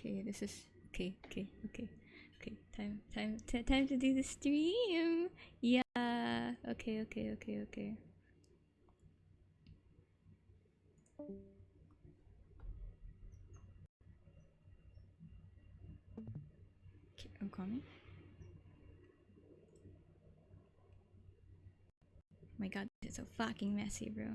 Okay, this is okay. Time to do the stream. Yeah. Okay. Okay, I'm coming. My God, this is so fucking messy, bro.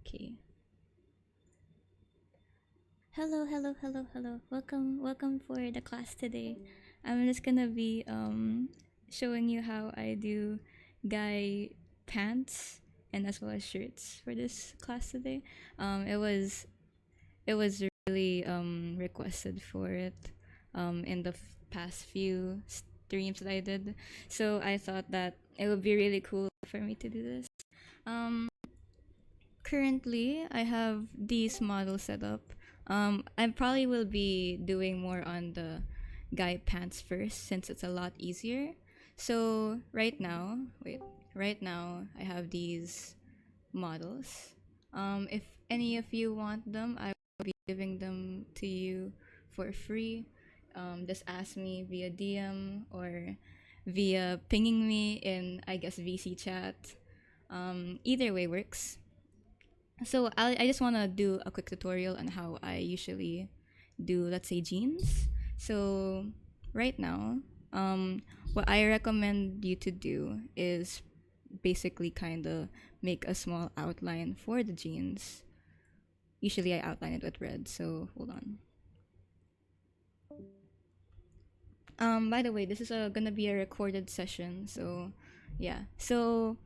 Okay. Hello. Welcome for the class today. I'm just gonna be showing you how I do guy pants and as well as shirts for this class today. It was really requested for it in the past few streams that I did. So I thought that it would be really cool for me to do this. Um Currently, I have these models set up. I probably will be doing more on the guy pants first since it's a lot easier. So right now I have these models. If any of you want them, I will be giving them to you for free. Just ask me via DM or via pinging me in, I guess, VC chat. Either way works. So I just want to do a quick tutorial on how I usually do, let's say, jeans. So right now, what I recommend you to do is basically kind of make a small outline for the jeans. Usually I outline it with red, so hold on. By the way, this is gonna be a recorded session, so yeah. So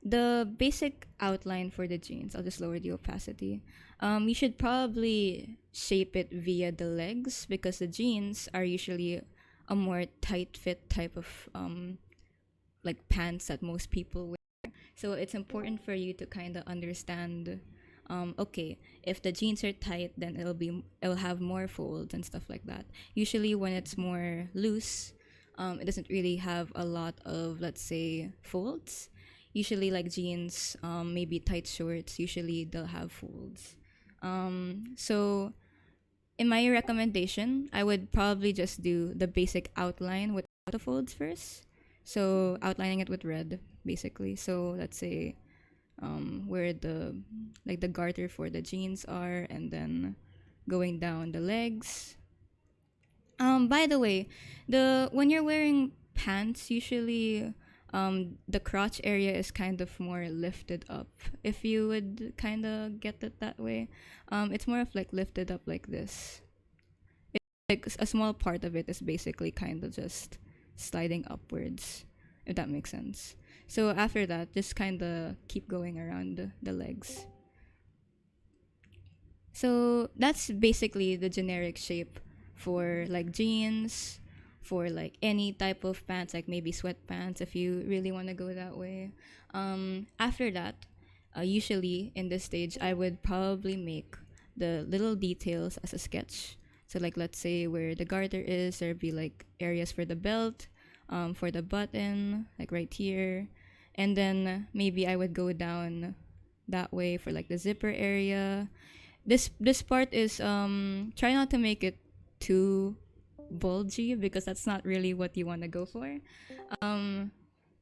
the basic outline for the jeans, I'll just lower the opacity. You should probably shape it via the legs because the jeans are usually a more tight fit type of like pants that most people wear. So it's important for you to kind of understand. Okay, if the jeans are tight, then it'll have more folds and stuff like that. Usually, when it's more loose, it doesn't really have a lot of, let's say, folds. Usually, like jeans, maybe tight shorts, usually they'll have folds. So in my recommendation, I would probably just do the basic outline without the folds first. So outlining it with red, basically. So let's say where the garter for the jeans are, and then going down the legs. By the way, the when you're wearing pants, usually the crotch area is kind of more lifted up. If you would kind of get it that way, it's more of like lifted up like this. It's like a small part of it is basically kind of just sliding upwards, if that makes sense. So after that, just kind of keep going around the legs. So that's basically the generic shape for like jeans, for like any type of pants, like maybe sweatpants if you really want to go that way. After that, usually in this stage, I would probably make the little details as a sketch. So like let's say where the garter is, there'd be like areas for the belt, for the button, like right here, and then maybe I would go down that way for like the zipper area. This part is try not to make it too bulgy because that's not really what you want to go for. Um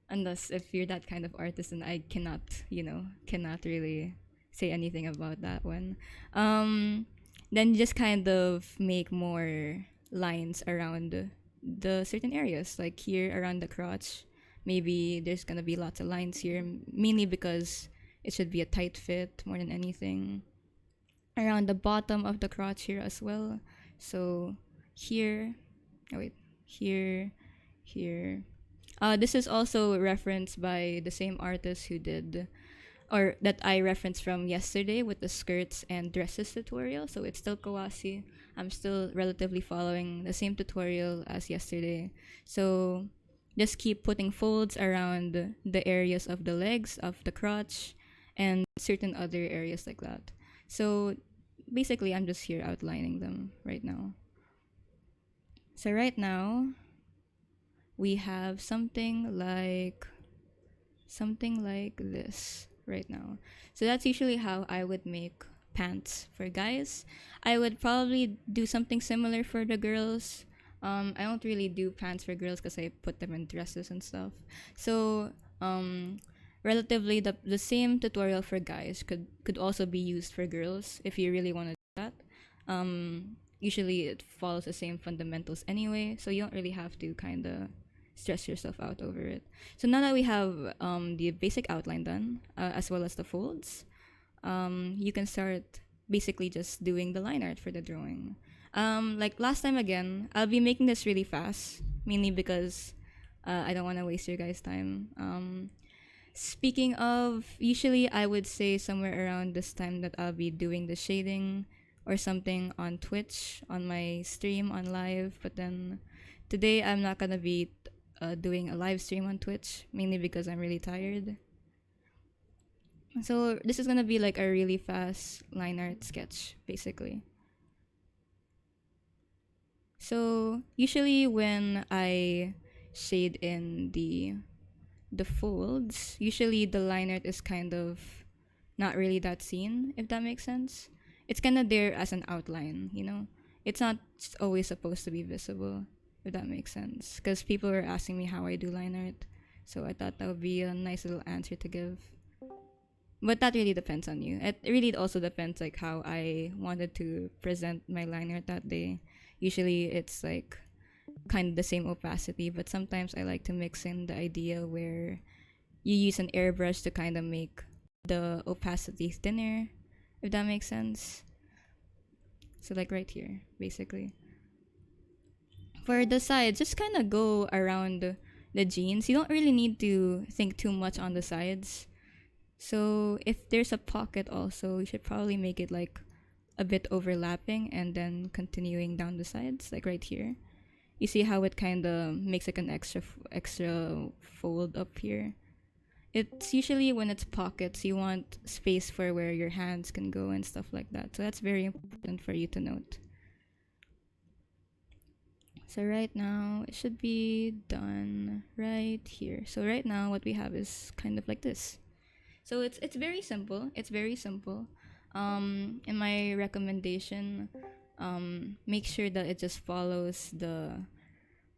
unless if you're that kind of artist, and I cannot really say anything about that one. Then just kind of make more lines around the certain areas, like here around the crotch. Maybe there's gonna be lots of lines here, mainly because it should be a tight fit more than anything. Around the bottom of the crotch here as well. So here, oh wait, here, here. This is also referenced by the same artist who did, or that I referenced from yesterday with the skirts and dresses tutorial. So it's still Kawasi. I'm still relatively following the same tutorial as yesterday. So just keep putting folds around the areas of the legs, of the crotch, and certain other areas like that. So basically, I'm just here outlining them right now. So right now, we have something like this right now. So that's usually how I would make pants for guys. I would probably do something similar for the girls. I don't really do pants for girls because I put them in dresses and stuff. So um, relatively the same tutorial for guys could also be used for girls if you really want to do that. Usually it follows the same fundamentals anyway, so you don't really have to kind of stress yourself out over it. So now that we have the basic outline done, as well as the folds, you can start basically just doing the line art for the drawing. Like last time again, I'll be making this really fast, mainly because I don't want to waste your guys' time. Speaking of, usually I would say somewhere around this time that I'll be doing the shading or something on Twitch, on my stream, on live, but then today I'm not gonna be doing a live stream on Twitch, mainly because I'm really tired. So this is gonna be like a really fast line art sketch, basically. So usually when I shade in the folds, usually the line art is kind of not really that seen, if that makes sense. It's kind of there as an outline, you know? It's not always supposed to be visible, if that makes sense. Because people were asking me how I do line art, so I thought that would be a nice little answer to give. But that really depends on you. It really also depends like how I wanted to present my line art that day. Usually it's like kind of the same opacity, but sometimes I like to mix in the idea where you use an airbrush to kind of make the opacity thinner, if that makes sense. So like right here, basically. For the sides, just kind of go around the jeans. You don't really need to think too much on the sides. So if there's a pocket also, you should probably make it like a bit overlapping and then continuing down the sides, like right here. You see how it kind of makes like an extra fold up here. It's usually when it's pockets, you want space for where your hands can go and stuff like that. So that's very important for you to note. So right now, it should be done right here. So right now, what we have is kind of like this. So it's very simple. It's very simple. In my recommendation, make sure that it just follows the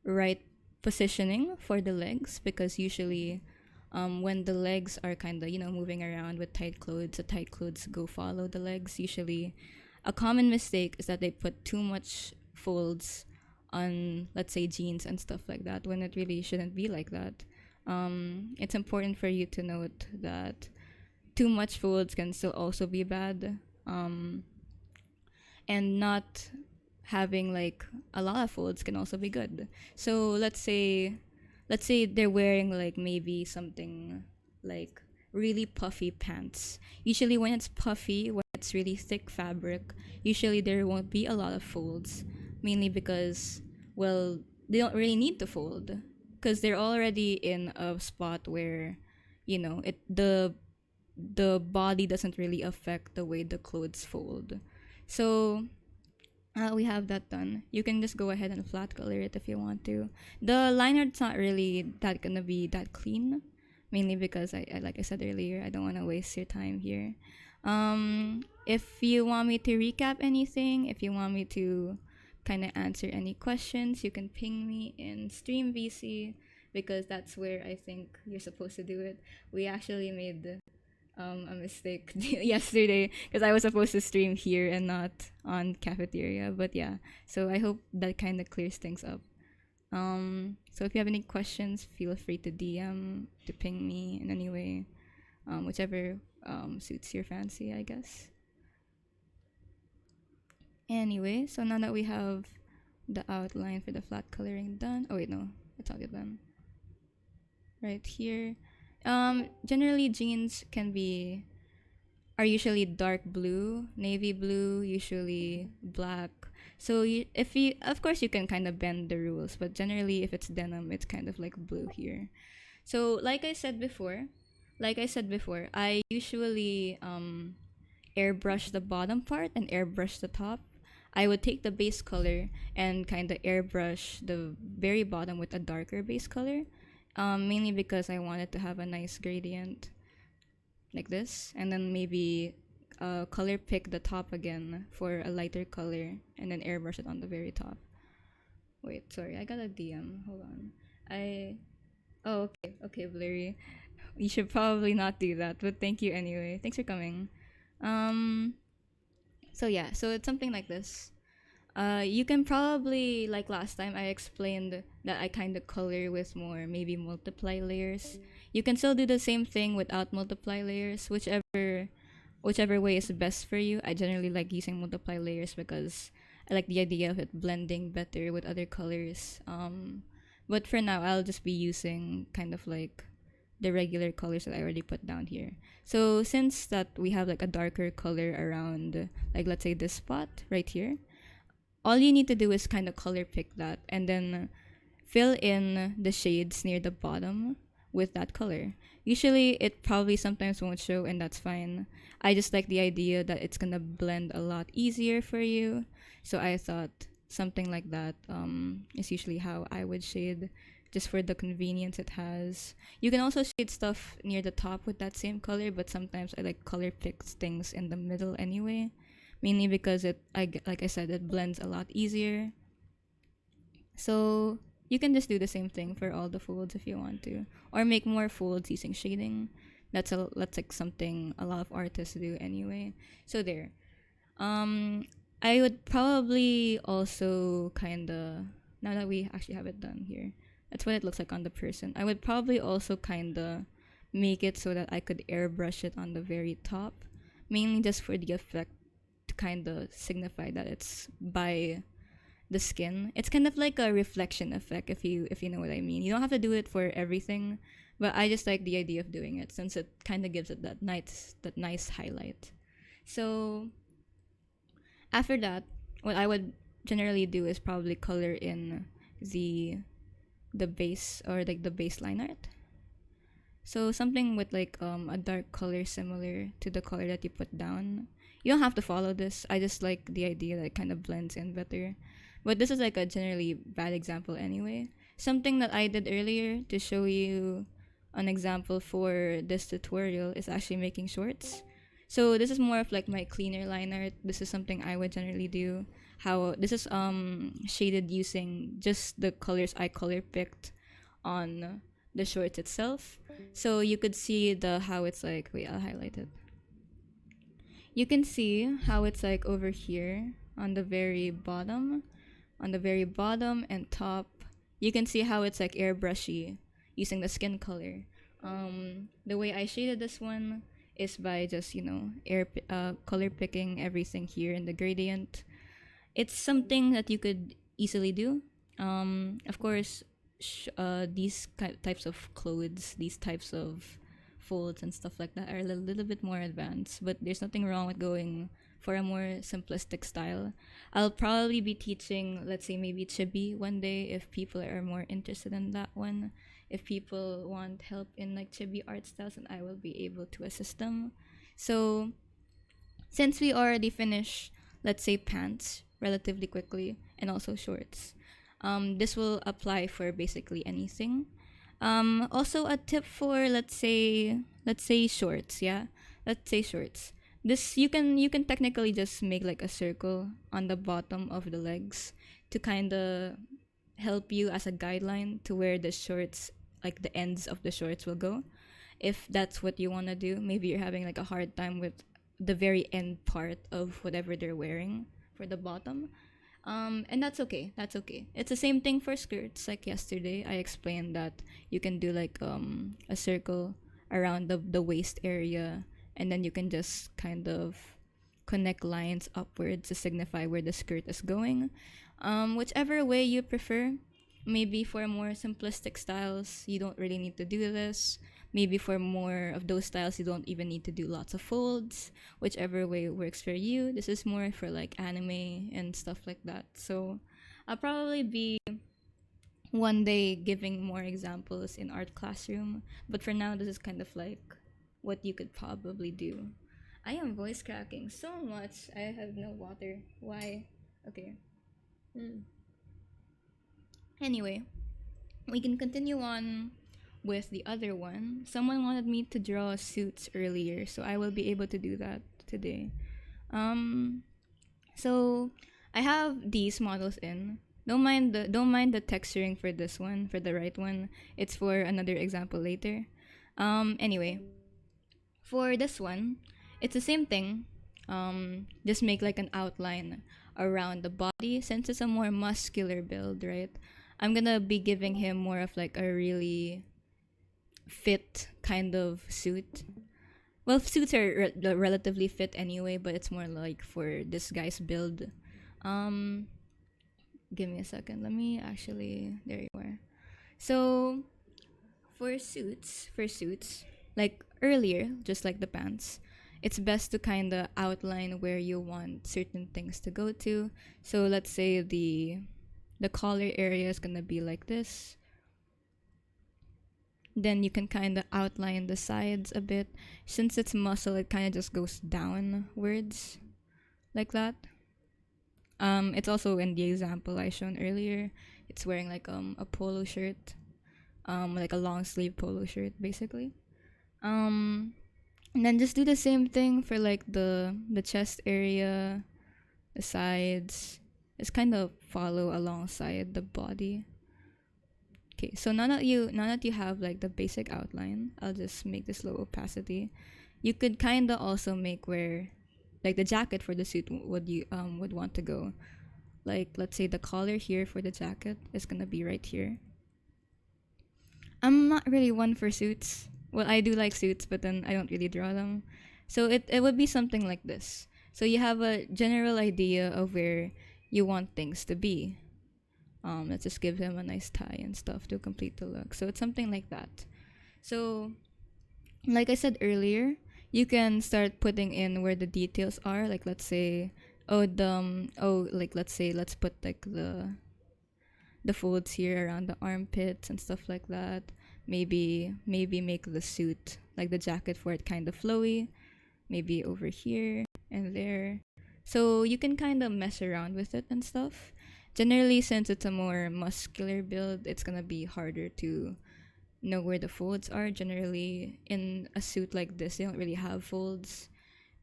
right positioning for the legs, because usually when the legs are kind of moving around with tight clothes, the tight clothes go follow the legs. Usually a common mistake is that they put too much folds on, let's say, jeans and stuff like that, when it really shouldn't be like that. It's important for you to note that too much folds can still also be bad, and not having like a lot of folds can also be good. So let's say they're wearing like maybe something like really puffy pants. Usually when it's puffy, when it's really thick fabric, usually there won't be a lot of folds, mainly because, well, they don't really need to fold because they're already in a spot where the body doesn't really affect the way the clothes fold. So we have that done. You can just go ahead and flat color it if you want to. The line art's not really that gonna be that clean, mainly because I like I said earlier, I don't want to waste your time here. If you want me to recap anything, if you want me to kind of answer any questions, you can ping me in Stream VC, because that's where I think you're supposed to do it. We actually made a mistake yesterday because I was supposed to stream here and not on cafeteria. But yeah, so I hope that kind of clears things up. So if you have any questions, feel free to DM, to ping me in any way, whichever suits your fancy, I guess. Anyway, so now that we have the outline for the flat coloring done, oh wait, no, it's already done. Right here. Generally jeans can be are usually dark blue, navy blue, usually black. So if you, of course, you can kind of bend the rules, but generally, if it's denim, it's kind of like blue here. So like I said before, I usually airbrush the bottom part and airbrush the top. I would take the base color and kind of airbrush the very bottom with a darker base color, mainly because I wanted to have a nice gradient like this, and then maybe color pick the top again for a lighter color, and then airbrush it on the very top. Wait, sorry, I got a DM. Hold on. I Oh, okay, okay, blurry. You should probably not do that, but thank you anyway. Thanks for coming. Um, so yeah, so it's something like this. You can probably, like last time, I explained that I kind of color with more maybe multiply layers. You can still do the same thing without multiply layers, whichever way is best for you. I generally like using multiply layers because I like the idea of it blending better with other colors. But for now, I'll just be using kind of like the regular colors that I already put down here. So since that we have like a darker color around, like let's say this spot right here, all you need to do is kind of color pick that and then fill in the shades near the bottom with that color. Usually it probably sometimes won't show, and that's fine. I just like the idea that it's gonna blend a lot easier for you. So I thought something like that is usually how I would shade, just for the convenience it has. You can also shade stuff near the top with that same color, but sometimes I like color pick things in the middle anyway, mainly because like I said, it blends a lot easier. So you can just do the same thing for all the folds if you want to, or make more folds using shading. That's like something a lot of artists do anyway. So there. Um, I would probably also kind of, now that we actually have it done here, that's what it looks like on the person. I would probably also kind of make it so that I could airbrush it on the very top, mainly just for the effect, to kind of signify that it's by the skin. It's kind of like a reflection effect, if you know what I mean. You don't have to do it for everything, but I just like the idea of doing it since it kind of gives it that nice highlight. So after that, what I would generally do is probably color in the the base, or like the baseline art. So something with like a dark color similar to the color that you put down. You don't have to follow this. I just like the idea that it kind of blends in better. But this is like a generally bad example anyway. Something that I did earlier to show you an example for this tutorial is actually making shorts. So this is more of like my cleaner line art. This is something I would generally do. How this is shaded using just the colors I color picked on the shorts itself. So you could see the how it's like, wait, I'll highlight it. You can see how it's like over here on the very bottom, and top. You can see how it's like airbrushy using the skin color. The way I shaded this one is by just, color picking everything here in the gradient. It's something that you could easily do. Of course, these types of clothes, these types of folds and stuff like that are a little bit more advanced, but there's nothing wrong with going for a more simplistic style. I'll probably be teaching, let's say, maybe chibi one day if people are more interested in that one. If people want help in like chibi art styles, and I will be able to assist them. So since we already finished, let's say, pants relatively quickly and also shorts, this will apply for basically anything. Also a tip for, let's say shorts, yeah. Let's say shorts. This you can technically just make like a circle on the bottom of the legs to kind of help you as a guideline to where the shorts, like the ends of the shorts, will go. If that's what you want to do, maybe you're having like a hard time with the very end part of whatever they're wearing for the bottom. And that's okay. That's okay. It's the same thing for skirts. Like yesterday, I explained that you can do like a circle around the waist area, and then you can just kind of connect lines upwards to signify where the skirt is going. Whichever way you prefer. Maybe for more simplistic styles, you don't really need to do this. Maybe for more of those styles, you don't even need to do lots of folds, whichever way works for you. This is more for like anime and stuff like that. So I'll probably be one day giving more examples in art classroom, but for now this is kind of like what you could probably do. I am voice cracking so much. I have no water. Why? Okay. Anyway, we can continue on with the other one. Someone wanted me to draw suits earlier, so I will be able to do that today. Um, so I have these models in. Don't mind the texturing for this one, for the right one. It's for another example later. Anyway, for this one, it's the same thing. Just make like an outline around the body since it's a more muscular build, right? I'm gonna be giving him more of like a really fit kind of suit. Well, suits are relatively fit anyway, but it's more like for this guy's build. Um, Give me a second. Let me actually. There you are. So, for suits, like earlier, just like the pants, it's best to kind of outline where you want certain things to go to. So let's say the collar area is gonna be like this. Then you can kind of outline the sides a bit. Since it's muscle, it kind of just goes downwards like that. It's also in the example I shown earlier. It's wearing like a polo shirt, like a long sleeve polo shirt, basically. Um, and then just do the same thing for like the chest area, the sides. Just kind of follow alongside the body. Okay, so now that you have like the basic outline, I'll just make this low opacity. You could kind of also make where like the jacket for the suit would want to go. Like let's say the collar here for the jacket is gonna be right here. I'm not really one for suits. Well, I do like suits, but then I don't really draw them. So it would be something like this. So you have a general idea of where you want things to be. Let's just give him a nice tie and stuff to complete the look. So it's something like that. So, like I said earlier, you can start putting in where the details are. Like let's say, let's put like the folds here around the armpits and stuff like that. Maybe make the suit like the jacket for it kind of flowy. Maybe over here and there. So you can kind of mess around with it and stuff. Generally, since it's a more muscular build, it's gonna be harder to know where the folds are. Generally, in a suit like this, they don't really have folds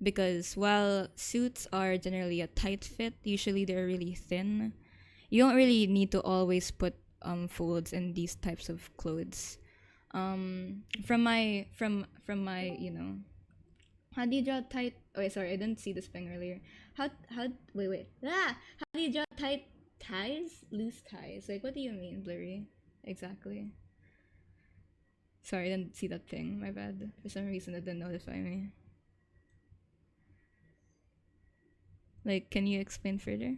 because while suits are generally a tight fit, usually they're really thin. You don't really need to always put folds in these types of clothes. From my how do you draw tight? Oh, sorry, I didn't see this thing earlier. How wait. How do you draw tight ties? Loose ties. Like what do you mean, blurry? Exactly. Sorry, I didn't see that thing. My bad. For some reason it didn't notify me. Like, can you explain further?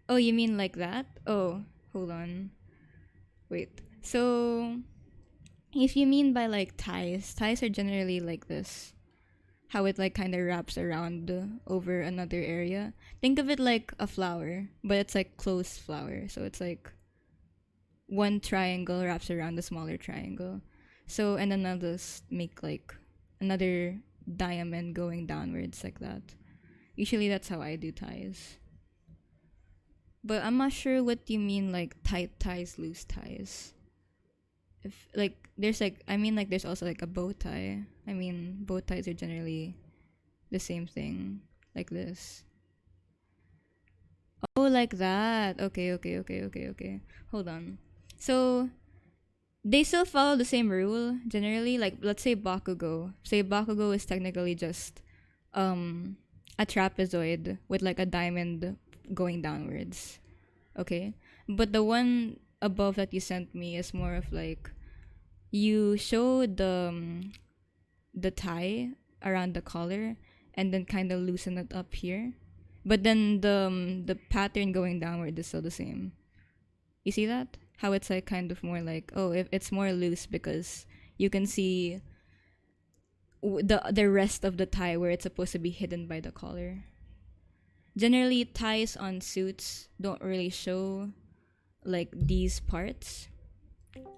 Oh, you mean like that? Oh, hold on. Wait. So, if you mean by like ties are generally like this. How it like kind of wraps around over another area. Think of it like a flower, but it's like closed flower. So it's like one triangle wraps around the smaller triangle. So and then I'll just make like another diamond going downwards like that. Usually that's how I do ties. But I'm not sure what you mean like tight ties, loose ties. If like there's like I mean like there's also like a bow tie. I mean bow ties are generally the same thing like this. Oh, like that. Okay. Hold on. So they still follow the same rule generally. Like let's say Bakugo. Say Bakugo is technically just um a trapezoid with like a diamond going downwards. Okay, but the one above that you sent me is more of like you show the tie around the collar and then kind of loosen it up here, but then the pattern going downward is still the same. You see that? How it's like kind of more like, oh, if it's more loose because you can see the rest of the tie where it's supposed to be hidden by the collar. Generally, ties on suits don't really show like these parts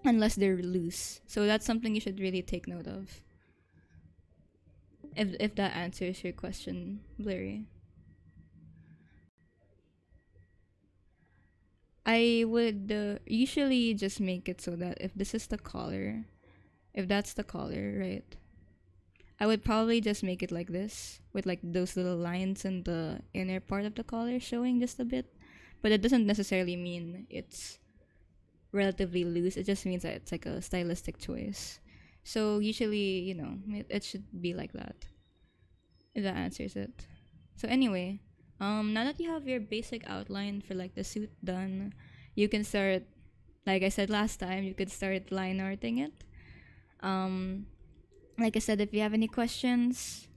unless they're loose. So that's something you should really take note of. If that answers your question, Blurry. I would usually just make it so that if this is the collar, if that's the collar, right? I would probably just make it like this with like those little lines in the inner part of the collar showing just a bit. But it doesn't necessarily mean it's relatively loose. It just means that it's like a stylistic choice. So usually, it should be like that. If that answers it. So anyway, now that you have your basic outline for like the suit done, you can start, like I said last time, you could start line arting it. Like I said, if you have any questions,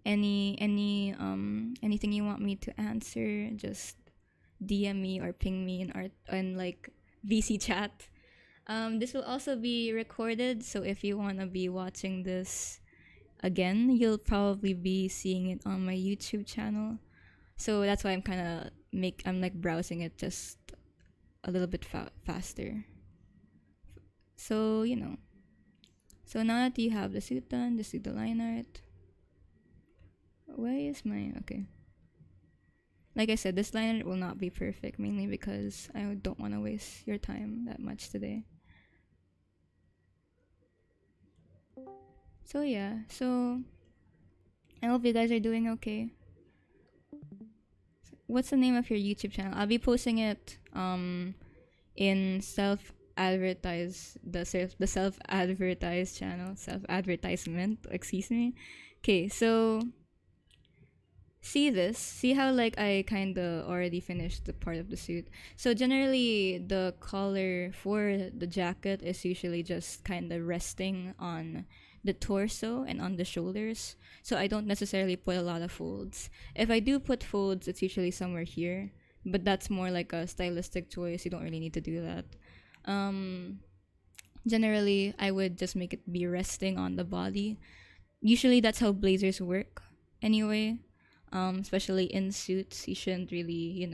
anything you want me to answer, just DM me or ping me in art and like VC chat. This will also be recorded, so if you wanna be watching this again, you'll probably be seeing it on my YouTube channel. So that's why I'm like browsing it just a little bit faster. So So now that you have the suit done, just do the line art. Why is my okay? Like I said, this line art will not be perfect, mainly because I don't want to waste your time that much today. So yeah, so I hope you guys are doing okay. What's the name of your YouTube channel? I'll be posting it in self advertised channel, self advertisement, excuse me. Okay, so see how like I kind of already finished the part of the suit. So generally the collar for the jacket is usually just kind of resting on the torso and on the shoulders, so I don't necessarily put a lot of folds. If I do put folds, it's usually somewhere here, but that's more like a stylistic choice. You don't really need to do that. Generally I would just make it be resting on the body. Usually that's how blazers work anyway. Especially in suits, you shouldn't really,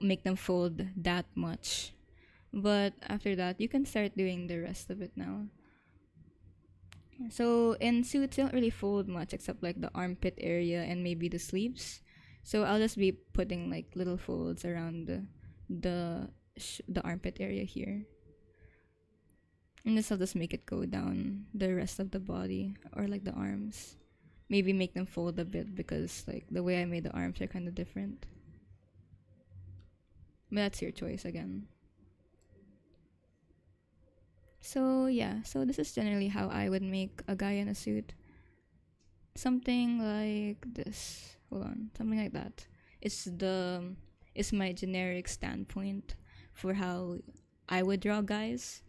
make them fold that much. But after that, you can start doing the rest of it now. So in suits, you don't really fold much except like the armpit area and maybe the sleeves. So I'll just be putting like little folds around the armpit area here. And this will just make it go down the rest of the body or like the arms. Maybe make them fold a bit because like the way I made the arms are kind of different. But that's your choice again. So yeah, so this is generally how I would make a guy in a suit. Something like this. Hold on, something like that. It's my generic standpoint for how I would draw guys.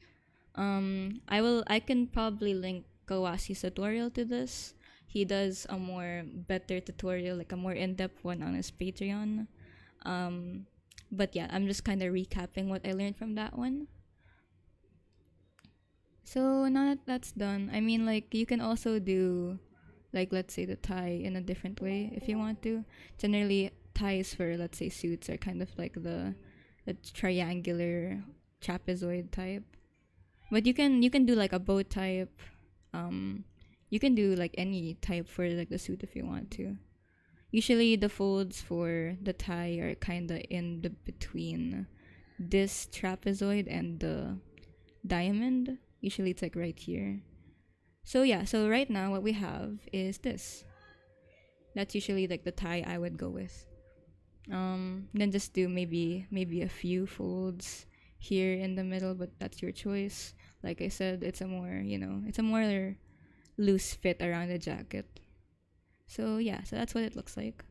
I can probably link Kawasi's tutorial to this. He does a more better tutorial, like a more in-depth one on his Patreon. But yeah, I'm just kind of recapping what I learned from that one. So now that that's done, I mean, like, you can also do, like, let's say the tie in a different way if you want to. Generally, ties for, let's say, suits are kind of like the triangular trapezoid type. But you can do like a bow type. You can do like any type for like the suit if you want to. Usually the folds for the tie are kind of in the between this trapezoid and the diamond. Usually it's like right here. So yeah, so right now what we have is this. That's usually like the tie I would go with. Then just do maybe a few folds here in the middle, but that's your choice. Like I said, it's a more loose fit around the jacket. So yeah, so that's what it looks like.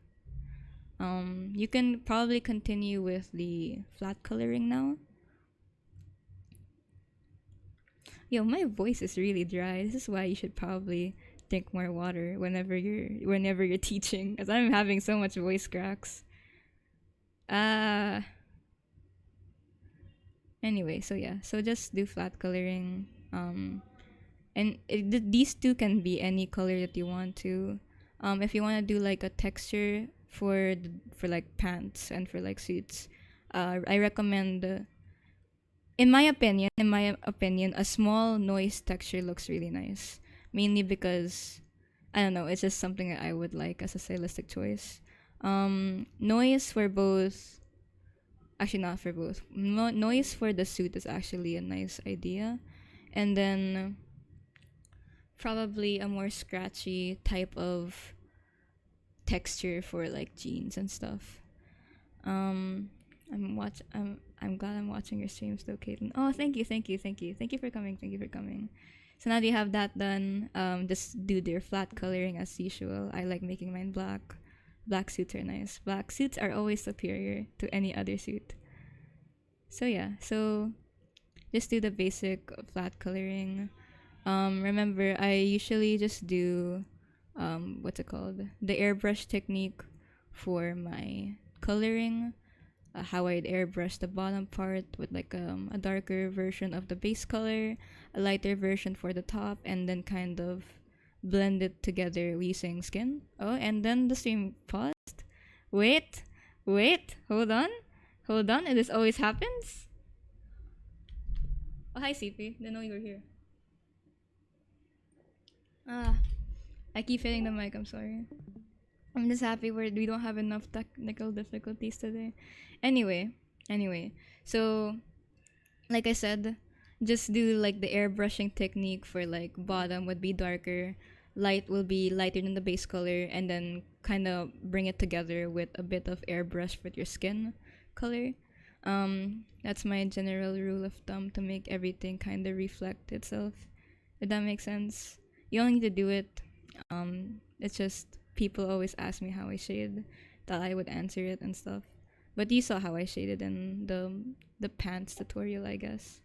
You can probably continue with the flat coloring now. Yo, my voice is really dry. This is why you should probably drink more water whenever you're teaching, because I'm having so much voice cracks. Anyway, so yeah, so just do flat coloring. And these two can be any color that you want to. If you want to do like a texture for for like pants and for like suits, I recommend. In my opinion, a small noise texture looks really nice. Mainly because I don't know, it's just something that I would like as a stylistic choice. Noise for both. Actually, not for both. Noise for the suit is actually a nice idea, and then probably a more scratchy type of texture for like jeans and stuff. Um, I'm glad I'm watching your streams though, Caitlin. Oh, thank you for coming. Thank you for coming. So now that you have that done, just do their flat coloring as usual. I like making mine black. Black suits are nice. Black suits are always superior to any other suit. So yeah, so just do the basic flat coloring. Remember, I usually just do, what's it called? The airbrush technique for my coloring. How I'd airbrush the bottom part with like a darker version of the base color, a lighter version for the top, and then kind of blend it together using skin. Oh, and then the stream paused. Wait, hold on. And this always happens. Oh, hi, CP. Didn't know you were here. Ah, I keep hitting the mic. I'm sorry. I'm just happy we don't have enough technical difficulties today. Anyway, anyway. So, like I said, just do like the airbrushing technique for like bottom would be darker, light will be lighter than the base color, and then kind of bring it together with a bit of airbrush with your skin color. That's my general rule of thumb to make everything kind of reflect itself. If that makes sense. You don't need to do it. It's just people always ask me how I shade, that I would answer it and stuff. But you saw how I shaded in the pants tutorial, I guess.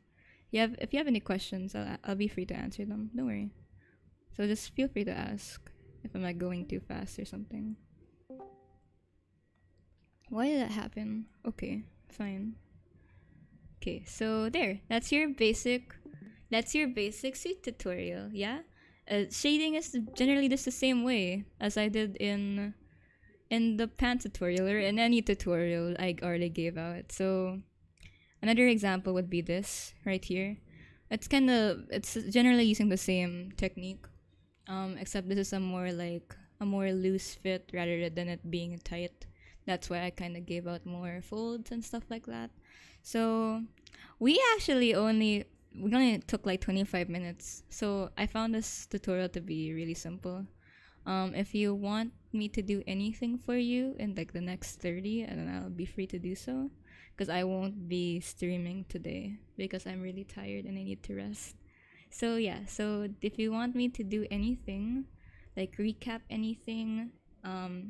If you have any questions, I'll be free to answer them. Don't worry. So just feel free to ask if I'm like going too fast or something. Why did that happen? Okay, fine. Okay, so there. That's your basic suit tutorial, yeah? Shading is generally just the same way as I did in the pant tutorial or in any tutorial I already gave out. So another example would be this right here. It's generally using the same technique, except this is a more loose fit rather than it being tight. That's why I kind of gave out more folds and stuff like that. So we only took like 25 minutes. So I found this tutorial to be really simple. If you want me to do anything for you in like the next 30, and then I'll be free to do so, because I won't be streaming today because I'm really tired and I need to rest. So yeah, so if you want me to do anything, like recap anything,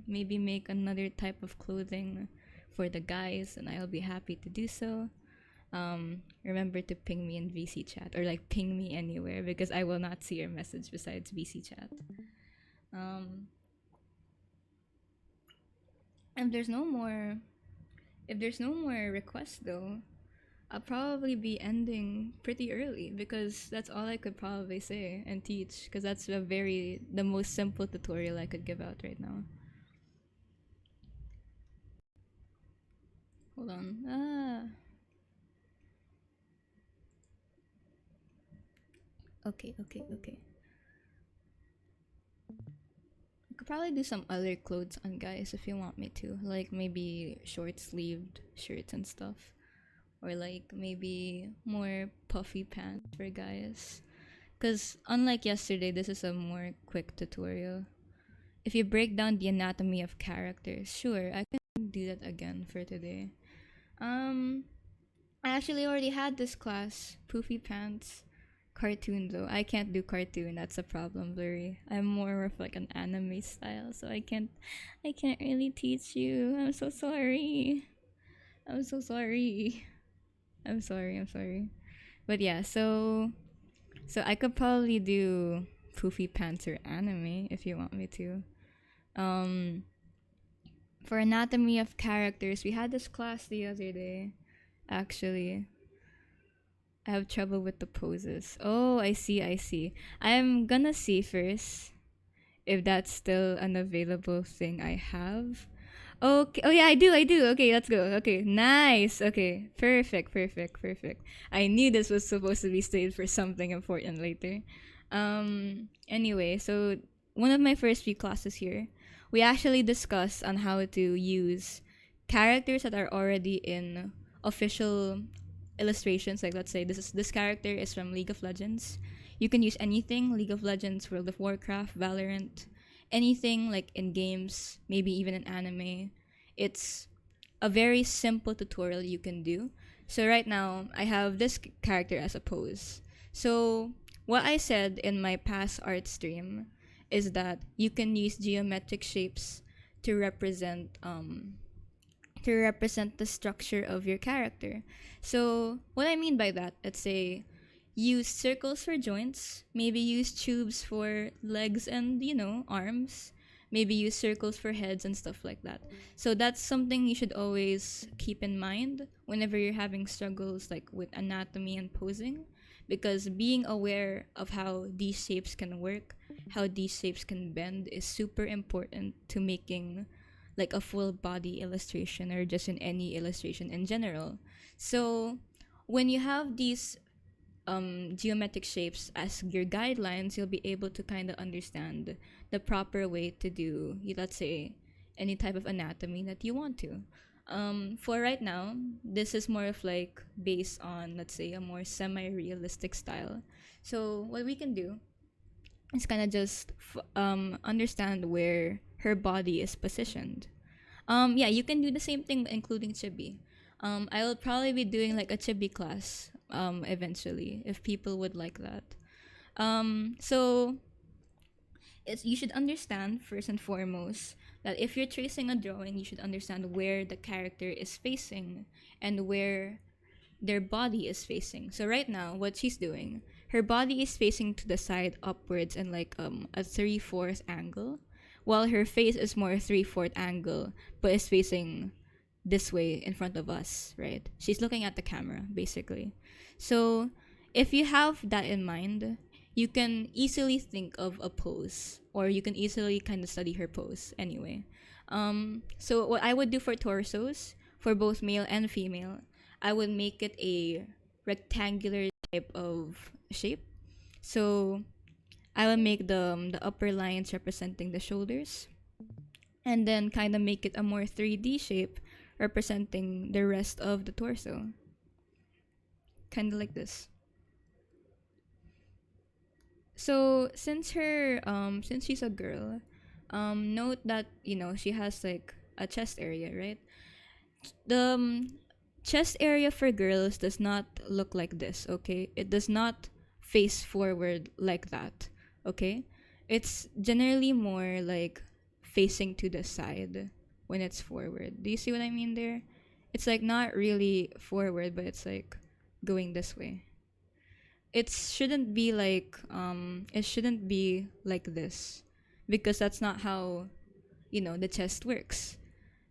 maybe make another type of clothing for the guys, and I'll be happy to do so. Remember to ping me in VC chat, or like ping me anywhere, because I will not see your message besides VC chat. Um, if there's no more, if there's no more requests though, I'll probably be ending pretty early, because that's all I could probably say and teach, because that's the most simple tutorial I could give out right now. Hold on. Okay. I could probably do some other clothes on guys if you want me to, like maybe short sleeved shirts and stuff, or like maybe more puffy pants for guys. Because unlike yesterday, this is a more quick tutorial. If you break down the anatomy of characters, sure, I can do that again for today. I actually already had this class, poofy pants. Cartoon though, I can't do cartoon. That's a problem, Blurry. I'm more of like an anime style, so I can't really teach you. I'm so sorry. I'm so sorry. I'm sorry. I'm sorry. But yeah, so I could probably do poofy pants or anime if you want me to. Um, for anatomy of characters, we had this class the other day, actually. I have trouble with the poses. Oh, I see, I see. I'm gonna see first if that's still an available thing I have. Okay. Oh yeah, I do. Okay, let's go. Okay, nice. Okay, perfect, perfect, perfect. I knew this was supposed to be saved for something important later. Anyway, so one of my first few classes here, we actually discussed on how to use characters that are already in official illustrations. Like, let's say this character is from League of Legends. You can use anything: League of Legends, World of Warcraft, Valorant, anything like in games, maybe even in anime. It's a very simple tutorial you can do. So right now, I have this character as a pose. So what I said in my past art stream is that you can use geometric shapes to represent the structure of your character. So what I mean by that, let's say use circles for joints, maybe use tubes for legs and, arms, maybe use circles for heads and stuff like that. So that's something you should always keep in mind whenever you're having struggles like with anatomy and posing, because being aware of how these shapes can work, how these shapes can bend is super important to making like a full body illustration or just in any illustration in general. So when you have these geometric shapes as your guidelines, you'll be able to kind of understand the proper way to do, let's say, any type of anatomy that you want to. For right now, this is more of like based on, let's say, a more semi-realistic style. So what we can do is kind of just understand where her body is positioned. Yeah, you can do the same thing, including chibi. I will probably be doing like a chibi class eventually if people would like that. So you should understand first and foremost that if you're tracing a drawing, you should understand where the character is facing and where their body is facing. So right now, what she's doing, her body is facing to the side upwards and like a 3/4 angle, while her face is more 3/4 angle, but is facing this way in front of us, right? She's looking at the camera, basically. So if you have that in mind, you can easily think of a pose, or you can easily kind of study her pose anyway. So what I would do for torsos, for both male and female, I would make it a rectangular type of shape. So I will make the upper lines representing the shoulders, and then kind of make it a more 3D shape representing the rest of the torso. Kind of like this. So since she's a girl, note that she has like a chest area, right? The chest area for girls does not look like this, okay? It does not face forward like that, okay? It's generally more like facing to the side when it's forward. Do you see what I mean there? It's like not really forward, but it's like going this way. It shouldn't be like this, because that's not how the chest works.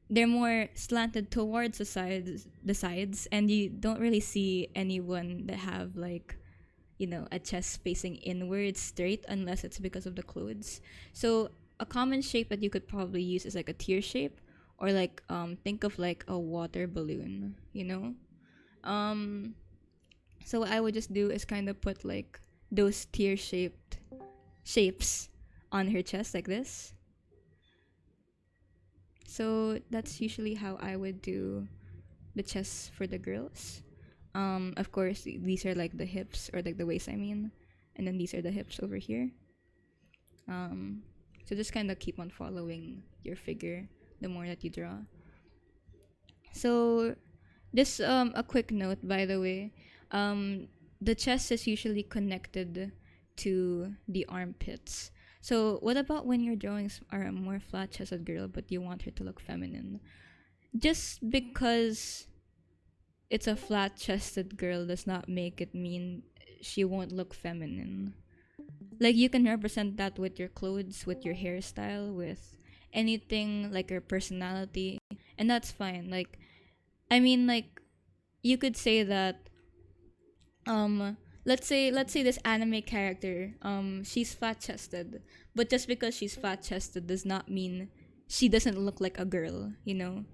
They're more slanted towards the sides, and you don't really see anyone that have like a chest facing inward straight, unless it's because of the clothes. So a common shape that you could probably use is like a tear shape, or like think of like a water balloon, so what I would just do is kind of put like those tear shaped shapes on her chest like this. So that's usually how I would do the chest for the girls. Of course, these are like the hips, or like the waist, I mean, and then these are the hips over here. So just kind of keep on following your figure the more that you draw. So this a quick note, by the way. The chest is usually connected to the armpits. So what about when your drawings are a more flat-chested girl, but you want her to look feminine? Just because it's a flat-chested girl does not make it mean she won't look feminine. Like, you can represent that with your clothes, with your hairstyle, with anything, like her personality, and that's fine. Like, I mean, like, you could say that let's say this anime character, she's fat chested, but just because she's fat chested does not mean she doesn't look like a girl, you know.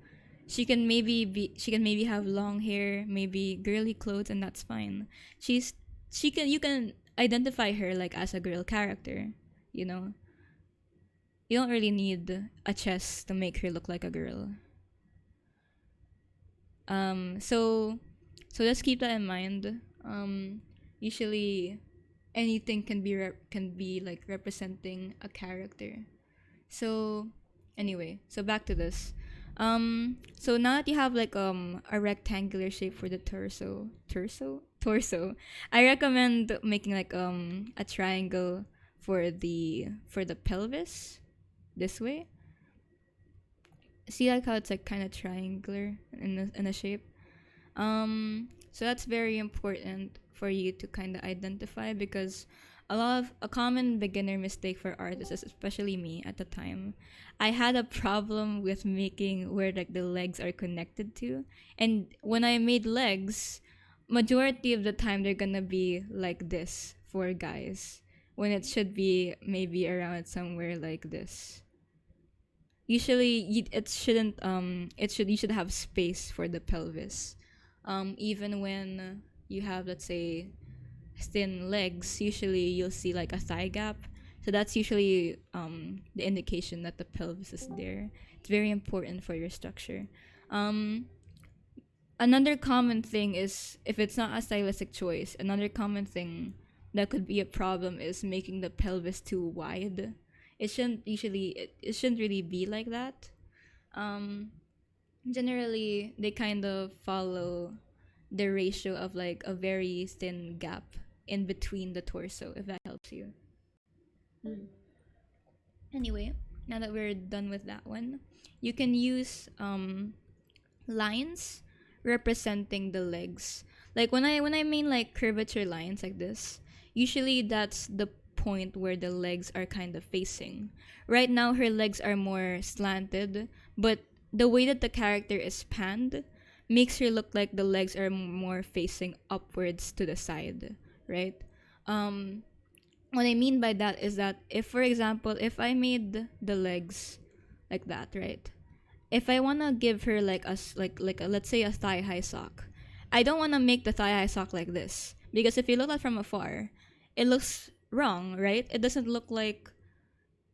She can maybe have long hair, maybe girly clothes, and that's fine. she's you can identify her like as a girl character, you know. You don't really need a chest to make her look like a girl. So let's keep that in mind. Usually anything can be like representing a character. So anyway, so back to this. So now that you have like a rectangular shape for the torso, I recommend making like a triangle for the pelvis this way. See like how it's like kind of triangular in a shape. So that's very important for you to kind of identify, because a common beginner mistake for artists, especially me at the time, I had a problem with making where like the legs are connected to, and when I made legs, majority of the time they're gonna be like this for guys, when it should be maybe around somewhere like this. Usually you should have space for the pelvis, even when you have, let's say, thin legs. Usually you'll see like a thigh gap, so that's usually the indication that the pelvis is there. It's very important for your structure. um Another common thing is, if it's not a stylistic choice, another common thing that could be a problem is making the pelvis too wide. It shouldn't really be like that. um Generally they kind of follow the ratio of like a very thin gap in between the torso, if that helps you. Mm. Anyway, now that we're done with that one, you can use lines representing the legs. Like when I mean like curvature lines like this, usually that's the point where the legs are kind of facing. Right now her legs are more slanted, but the way that the character is panned makes her look like the legs are more facing upwards to the side, right? Um what I mean by that is that, if for example, if I made the legs like that, right? If I wanna give her like like a, let's say, a thigh high sock, I don't wanna make the thigh high sock like this, because if you look at it from afar, it looks wrong, right? It doesn't look like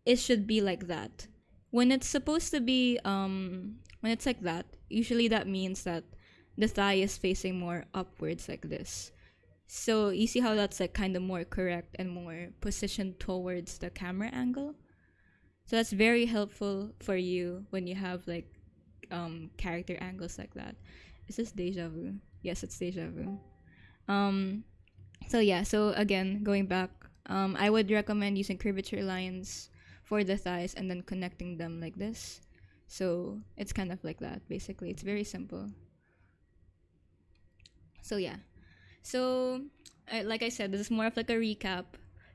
it should be like that. When it's supposed to be when it's like that, usually that means that the thigh is facing more upwards like this. So you see how that's like kind of more correct and more positioned towards the camera angle. So that's very helpful for you when you have like character angles like that. Is this deja vu? Yes, it's deja vu. Um so yeah, so again, going back, I would recommend using curvature lines for the thighs and then connecting them like this. So it's kind of like that basically. It's very simple. So yeah. So like I said, this is more of like a recap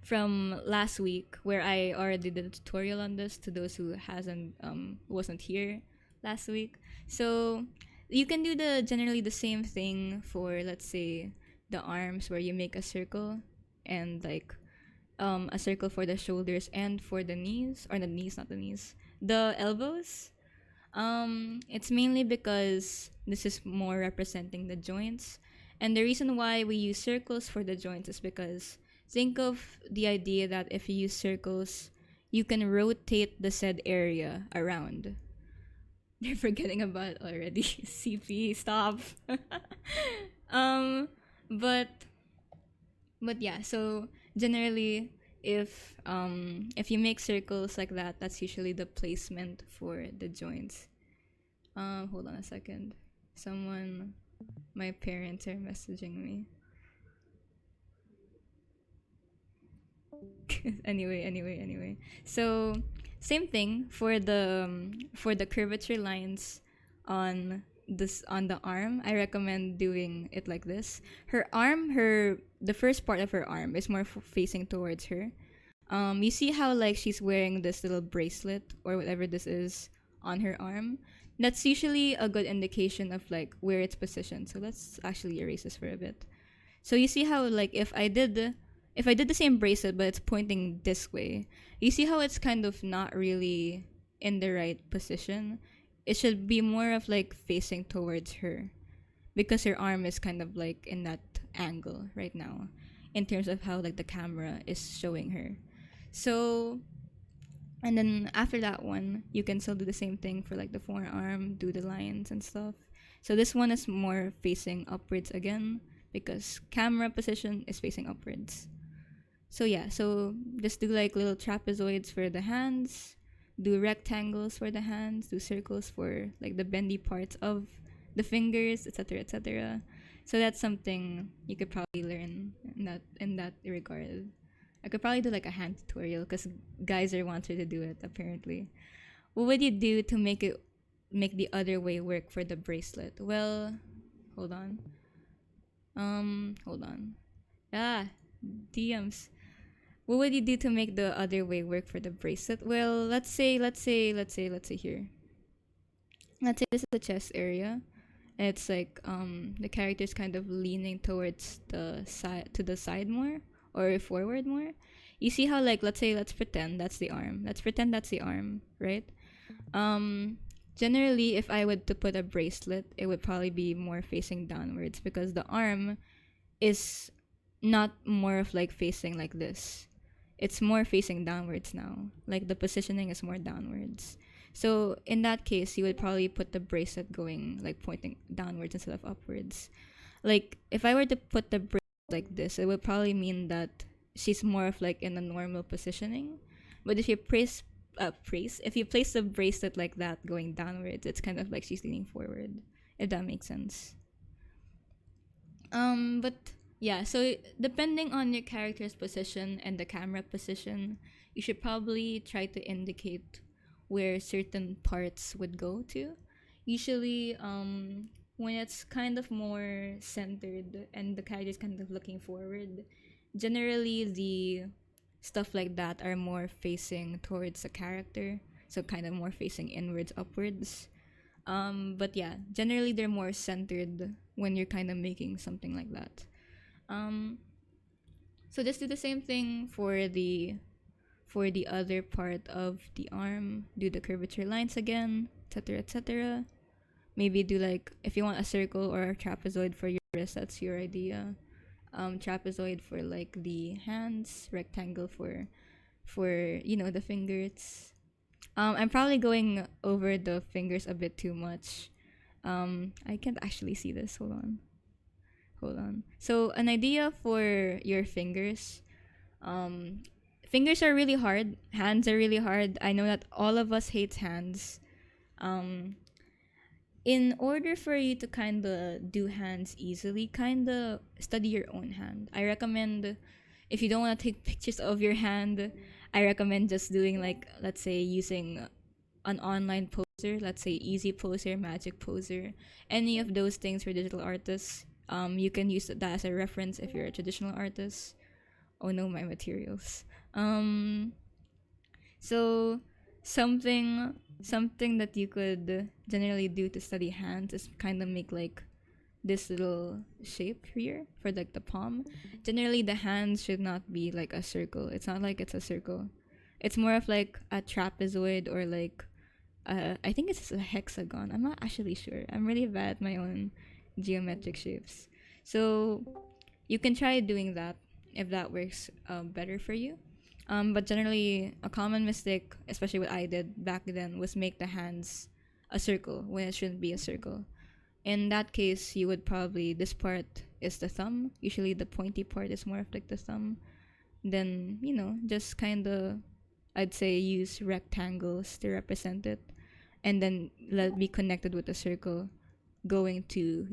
from last week, where I already did a tutorial on this to those who hasn't wasn't here last week. So you can do the generally the same thing for, let's say, the arms, where you make a circle, and like a circle for the shoulders and for the knees, or the knees, not the knees, the elbows. It's mainly because this is more representing the joints. And the reason why we use circles for the joints is because, think of the idea that if you use circles, you can rotate the said area around. They're forgetting about it already. CP, stop. um, but yeah, so generally, if you make circles like that, that's usually the placement for the joints. Hold on a second. My parents are messaging me. Anyway. So same thing for the curvature lines on the arm. I recommend doing it like this. The first part of her arm is more facing towards her. You see how like she's wearing this little bracelet or whatever this is on her arm. That's usually a good indication of like where it's positioned. So let's actually erase this for a bit. So you see how like if I did the same bracelet but it's pointing this way, you see how it's kind of not really in the right position. It should be more of like facing towards her because her arm is kind of like in that angle right now in terms of how like the camera is showing her. So and then after that one, you can still do the same thing for like the forearm, do the lines and stuff. So this one is more facing upwards again because camera position is facing upwards. So yeah, so just do like little trapezoids for the hands, do rectangles for the hands, do circles for like the bendy parts of the fingers, etc., etc. So that's something you could probably learn in that regard. I could probably do like a hand tutorial because guys are wanting to do it apparently. What would you do to make the other way work for the bracelet? Well, hold on. Hold on. Ah, DMs. What would you do to make the other way work for the bracelet? Well, let's say here. Let's say this is the chest area. And it's like the character's kind of leaning towards the side more or forward more. You see how like let's pretend that's the arm. Let's pretend that's the arm, right? Um Generally if I would to put a bracelet, it would probably be more facing downwards because the arm is not more of like facing like this. It's more facing downwards now. Like the positioning is more downwards. So in that case, you would probably put the bracelet going like pointing downwards instead of upwards. Like if I were to put the bracelet like this, it would probably mean that she's more of like in a normal positioning. But if you if you place the bracelet like that going downwards, it's kind of like she's leaning forward. If that makes sense. But yeah, so depending on your character's position and the camera position, you should probably try to indicate where certain parts would go to. Usually, when it's kind of more centered and the character's kind of looking forward, generally the stuff like that are more facing towards the character, so kind of more facing inwards, upwards. But yeah, generally they're more centered when you're kind of making something like that. Um, so just do the same thing for the other part of the arm. Do the curvature lines again, etc., etc. Maybe do like if you want a circle or a trapezoid for your wrist, that's your idea. Trapezoid for like the hands, rectangle for the fingers. I'm probably going over the fingers a bit too much. I can't actually see this. Hold on. Hold on. So an idea for your fingers. Fingers are really hard. Hands are really hard. I know that all of us hates hands. Um, in order for you to kind of do hands easily, kind of study your own hand. I recommend if you don't want to take pictures of your hand, I recommend just doing like let's say using an online poser, let's say Easy Poser, Magic Poser, any of those things for digital artists. You can use that as a reference if you're a traditional artist. Oh no, my materials. So something that you could generally do to study hands is kind of make like this little shape here for like the palm. Generally the hands should not be like a circle. It's not like it's a circle. It's more of like a trapezoid or like I think it's a hexagon. I'm not actually sure. I'm really bad at my own geometric shapes. So you can try doing that if that works better for you. But generally, a common mistake, especially what I did back then, was make the hands a circle when it shouldn't be a circle. In that case, you would probably, this part is the thumb. Usually the pointy part is more of like the thumb. Then, just kind of, I'd say use rectangles to represent it. And then let it be connected with a circle going to,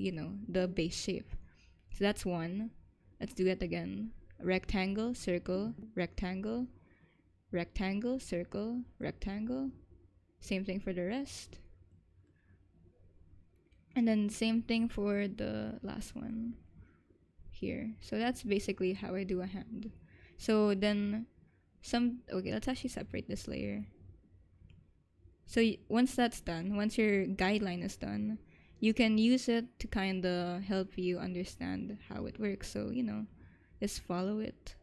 the base shape. So that's one. Let's do that again. Rectangle, circle, rectangle, rectangle, circle, rectangle. Same thing for the rest. And then same thing for the last one here. So that's basically how I do a hand. So then okay, let's actually separate this layer. So once that's done, once your guideline is done, you can use it to kind of help you understand how it works. So, just follow it.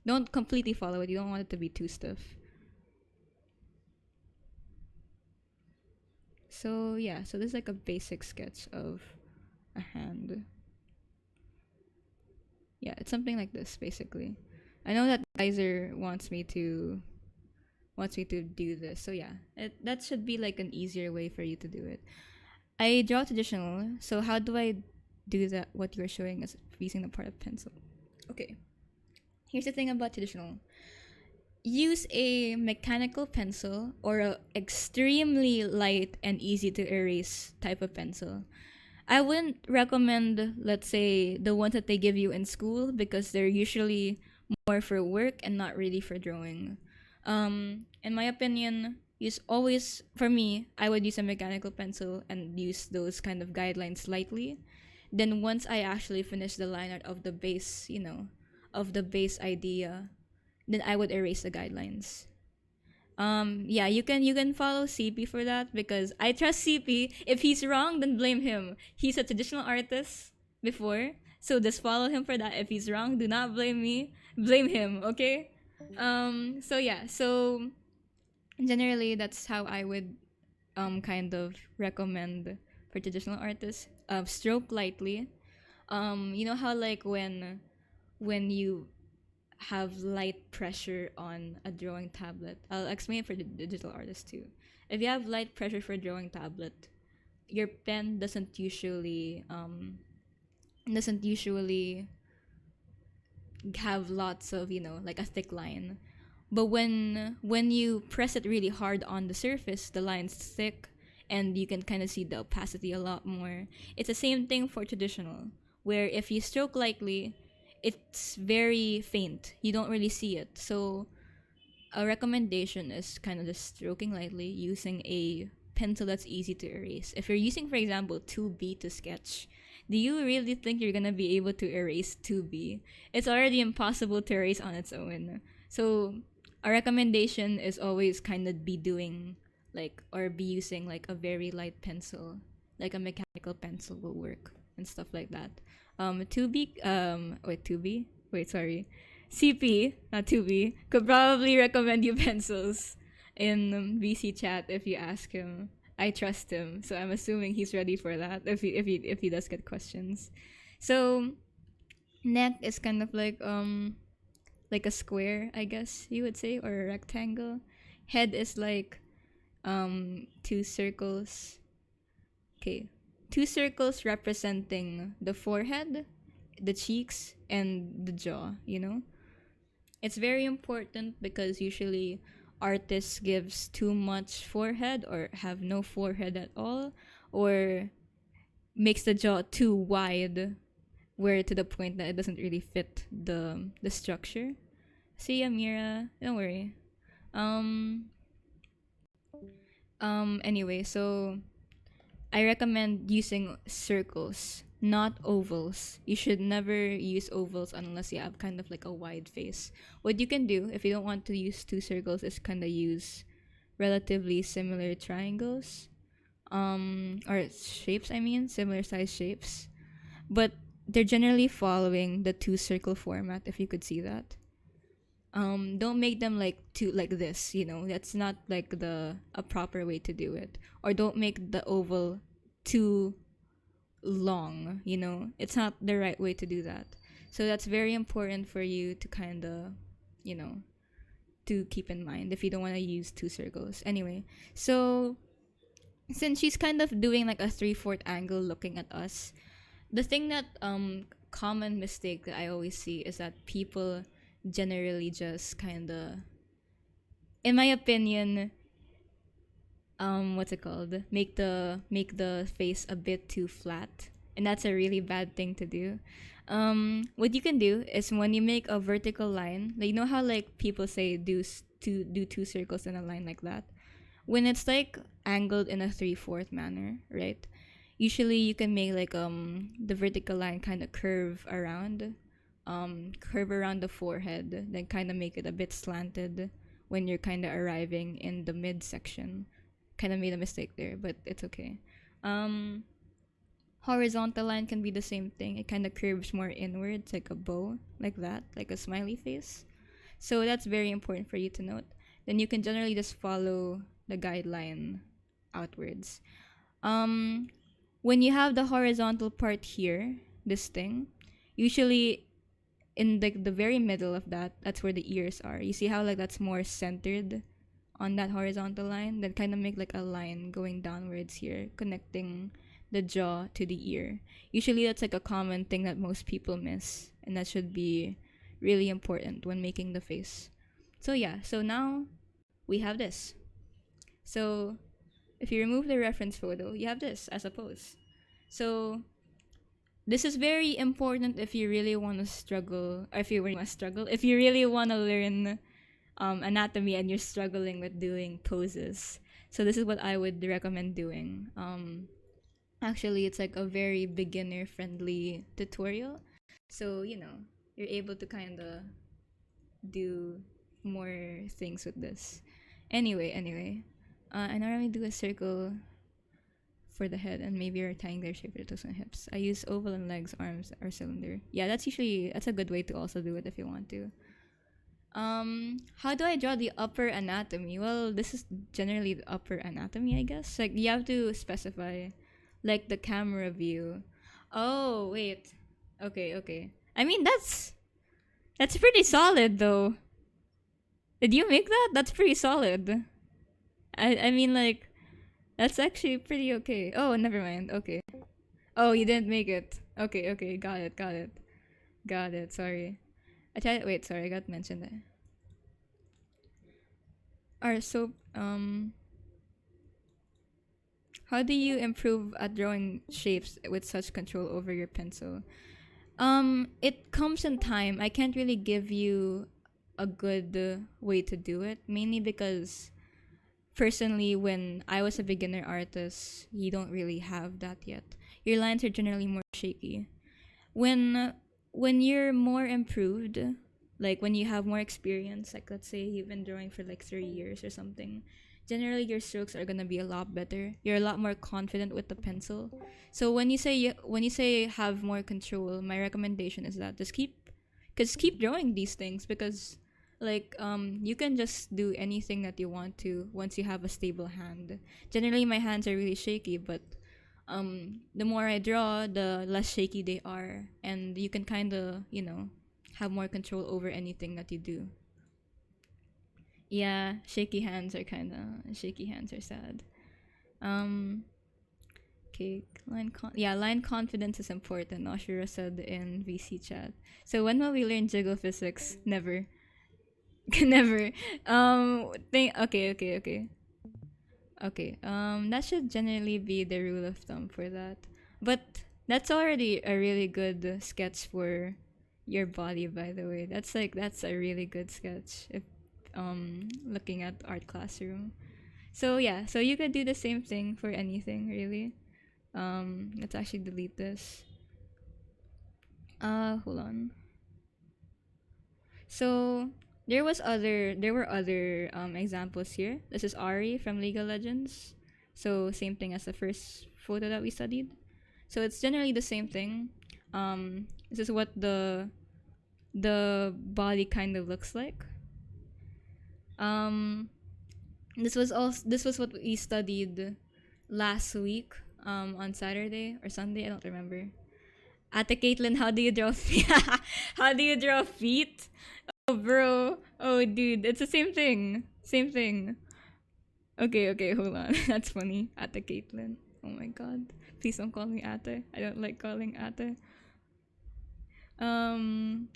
Don't completely follow it. You don't want it to be too stiff. So, yeah, so this is like a basic sketch of a hand. Yeah, it's something like this basically. I know that Kaiser wants me to do this. So yeah, that should be like an easier way for you to do it. I draw traditional. So how do I do that? What you're showing is using the part of pencil. Okay. Here's the thing about traditional. Use a mechanical pencil or a extremely light and easy to erase type of pencil. I wouldn't recommend, let's say, the ones that they give you in school because they're usually more for work and not really for drawing. In my opinion, use always, for me, I would use a mechanical pencil and use those kind of guidelines lightly. Then once I actually finish the line art of the base, of the base idea, then I would erase the guidelines. Yeah, you can follow CP for that because I trust CP. If he's wrong, then blame him. He's a traditional artist before, so just follow him for that. If he's wrong, do not blame me. Blame him, okay? So yeah, so generally that's how I would kind of recommend for traditional artists. Stroke lightly. You know how like when you have light pressure on a drawing tablet. I'll explain it for the digital artist too. If you have light pressure for a drawing tablet, your pen doesn't usually have lots of like a thick line. But when you press it really hard on the surface, the line's thick, and you can kind of see the opacity a lot more. It's the same thing for traditional, where if you stroke lightly, it's very faint. You don't really see it. So a recommendation is kind of just stroking lightly using a pencil that's easy to erase. If you're using, for example, 2B to sketch, do you really think you're gonna be able to erase 2B? It's already impossible to erase on its own. So a recommendation is always kind of be doing like or be using like a very light pencil, like a mechanical pencil will work and stuff like that. 2B, wait, 2B? Wait, sorry. CP, not 2B, could probably recommend you pencils in VC chat if you ask him. I trust him, so I'm assuming he's ready for that if he does get questions. So neck is kind of like a square, I guess you would say, or a rectangle. Head is like two circles. Okay. Two circles representing the forehead, the cheeks, and the jaw. It's very important because usually artists gives too much forehead or have no forehead at all or makes the jaw too wide where to the point that it doesn't really fit the structure. See, Amira, don't worry. Um anyway, so I recommend using circles, not ovals. You should never use ovals unless you have kind of like a wide face. What you can do if you don't want to use two circles is kind of use relatively similar triangles, or shapes. I mean, similar size shapes, but they're generally following the two circle format. If you could see that. Don't make them like two like this, that's not like a proper way to do it. Or don't make the oval too long, it's not the right way to do that. So that's very important for you to kind of you know to keep in mind if you don't want to use two circles. Anyway, so since she's kind of doing like a 3/4 angle looking at us, the thing that common mistake that I always see is that people generally just kind of, in my opinion, what's it called, make the face a bit too flat, and that's a really bad thing to do. What you can do is when you make a vertical line, like, you know how like people say do two circles in a line like that. When it's like angled in a 3/4 manner, right? Usually you can make like the vertical line kind of curve around the forehead, then kind of make it a bit slanted when you're kind of arriving in the midsection. Kind of made a mistake there, but it's okay. Um, Horizontal line can be the same thing. It kind of curves more inwards, like a bow, like that, like a smiley face. So that's very important for you to note. Then you can generally just follow the guideline outwards. Um, when you have the horizontal part here, this thing, usually in the very middle of that, that's where the ears are. You see how like that's more centered on that horizontal line? Then kind of make like a line going downwards here, connecting the jaw to the ear. Usually that's like a common thing that most people miss, and that should be really important when making the face. So yeah, so now we have this. So if you remove the reference photo, you have this as a pose. So this is very important if you really want to struggle, or if you want to struggle, if you really want to learn anatomy and you're struggling with doing poses. So this is what I would recommend doing. Actually, it's like a very beginner-friendly tutorial. So, you're able to kind of do more things with this. Anyway, I normally do a circle for the head and maybe rectangular shape for the torso and hips. I use oval and legs, arms, or cylinder. Yeah, that's a good way to also do it if you want to. How do I draw the upper anatomy? Well, this is generally the upper anatomy, I guess. Like you have to specify, like the camera view. Oh wait, okay. I mean that's pretty solid though. Did you make that? That's pretty solid. I mean like that's actually pretty okay. Oh, never mind. Okay. Oh, you didn't make it. Okay. Got it. Sorry. I tried. Wait, sorry. I got mentioned that. Alright, so how do you improve at drawing shapes with such control over your pencil? It comes in time. I can't really give you a good way to do it, mainly because personally, when I was a beginner artist, you don't really have that yet. Your lines are generally more shaky. When when you're more improved, like when you have more experience, like let's say you've been drawing for like 3 years or something, generally your strokes are gonna be a lot better. You're a lot more confident with the pencil. So when you say have more control, my recommendation is that just keep drawing these things because like you can just do anything that you want to once you have a stable hand. Generally my hands are really shaky, but the more I draw, the less shaky they are, and you can kind of have more control over anything that you do. Yeah, shaky hands are sad. Um, okay, line confidence is important. Oshiro said in VC chat. So when will we learn jiggle physics? Never, never. Okay. That should generally be the rule of thumb for that. But that's already a really good sketch for your body, by the way. That's a really good sketch if looking at art classroom. So yeah, so you could do the same thing for anything really. Let's actually delete this. Hold on. So there were other examples here. This is Ari from League of Legends. So same thing as the first photo that we studied. So it's generally the same thing. This is what the body kind of looks like. Um, this was what we studied last week on Saturday or Sunday. I don't remember. Ate Caitlin, how do you draw feet? How do you draw feet? Oh, bro. Oh, dude. It's the same thing. Same thing. Okay, hold on. That's funny. Ate Caitlin. Oh my god. Please don't call me Ate. I don't like calling Ate. Um,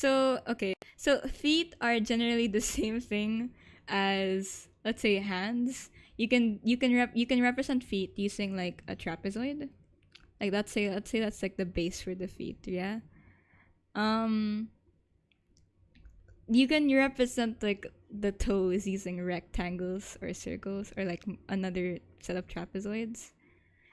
okay. So, feet are generally the same thing as, let's say, hands. You can represent feet using like a trapezoid. Like let's say that's like the base for the feet, yeah. Um, you can represent like the toes using rectangles or circles or like another set of trapezoids.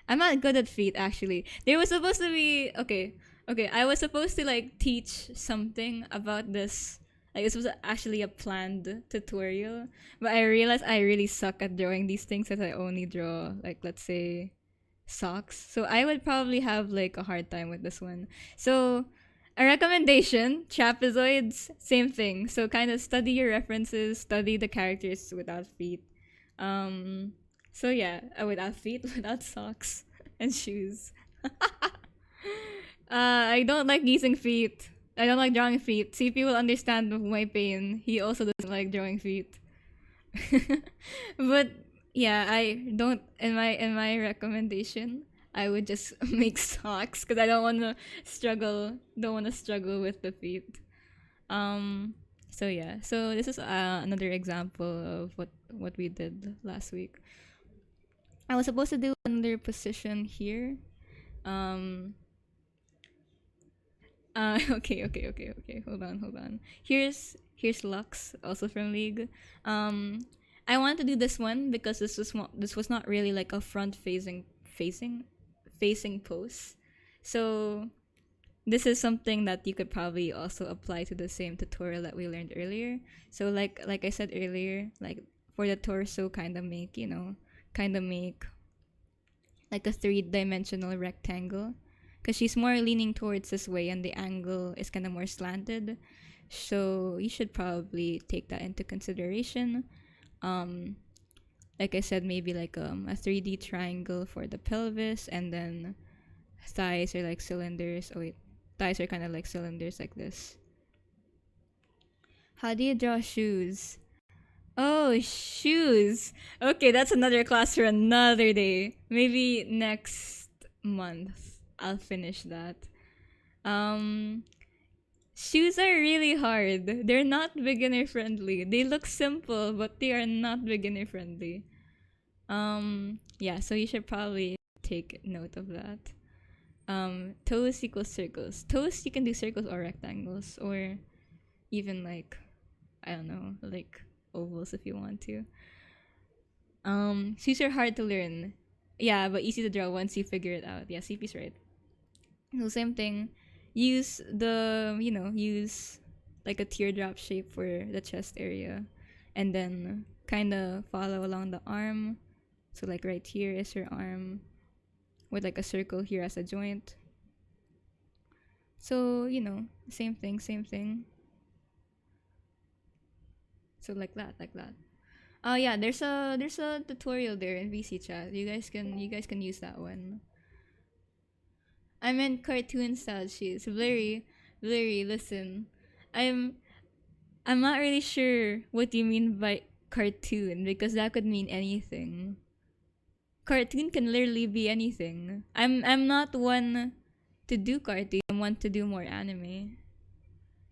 I'm not good at feet actually. There was supposed to be okay. I was supposed to like teach something about this. Like this was actually a planned tutorial, but I realized I really suck at drawing these things as I only draw like let's say socks. So I would probably have like a hard time with this one. So a recommendation, trapezoids, same thing. So kind of study your references, study the characters without feet. Um so yeah, without feet, without socks and shoes. I don't like using feet. I don't like drawing feet. CP will understand my pain. He also doesn't like drawing feet. But yeah, I don't in my recommendation, I would just make socks because I don't want to struggle with the feet. Um so yeah. So this is another example of what we did last week. I was supposed to do another position here. Um okay. Hold on. Here's Lux, also from League. I wanted to do this one because this was not really like a front facing pose. So this is something that you could probably also apply to the same tutorial that we learned earlier. So like I said earlier, like for the torso, kind of make like a three-dimensional rectangle because she's more leaning towards this way and the angle is kind of more slanted, so you should probably take that into consideration. um like I said, maybe like a 3D triangle for the pelvis, and then thighs are like cylinders. Oh wait, thighs are kind of like cylinders like this. How do you draw shoes? Oh, shoes. Okay, that's another class for another day. Maybe next month I'll finish that. Um Shoes are really hard. They're not beginner friendly. They look simple, but they are not beginner friendly. Yeah, so you should probably take note of that. Toes equals circles. Toes you can do circles or rectangles, or even like, I don't know, like ovals if you want to. Shoes are hard to learn. Yeah, but easy to draw once you figure it out. Yeah, CP's right. So same thing. Use like a teardrop shape for the chest area, and then kind of follow along the arm. So like right here is your arm with like a circle here as a joint. So, same thing, same thing. So like that. Oh yeah, there's a tutorial there in VC chat. You guys can use that one. I meant cartoon style shoes. Blurry, listen. I'm I'm not really sure what you mean by cartoon because that could mean anything. Cartoon can literally be anything. I'm not one to do cartoon. I'm one to do more anime.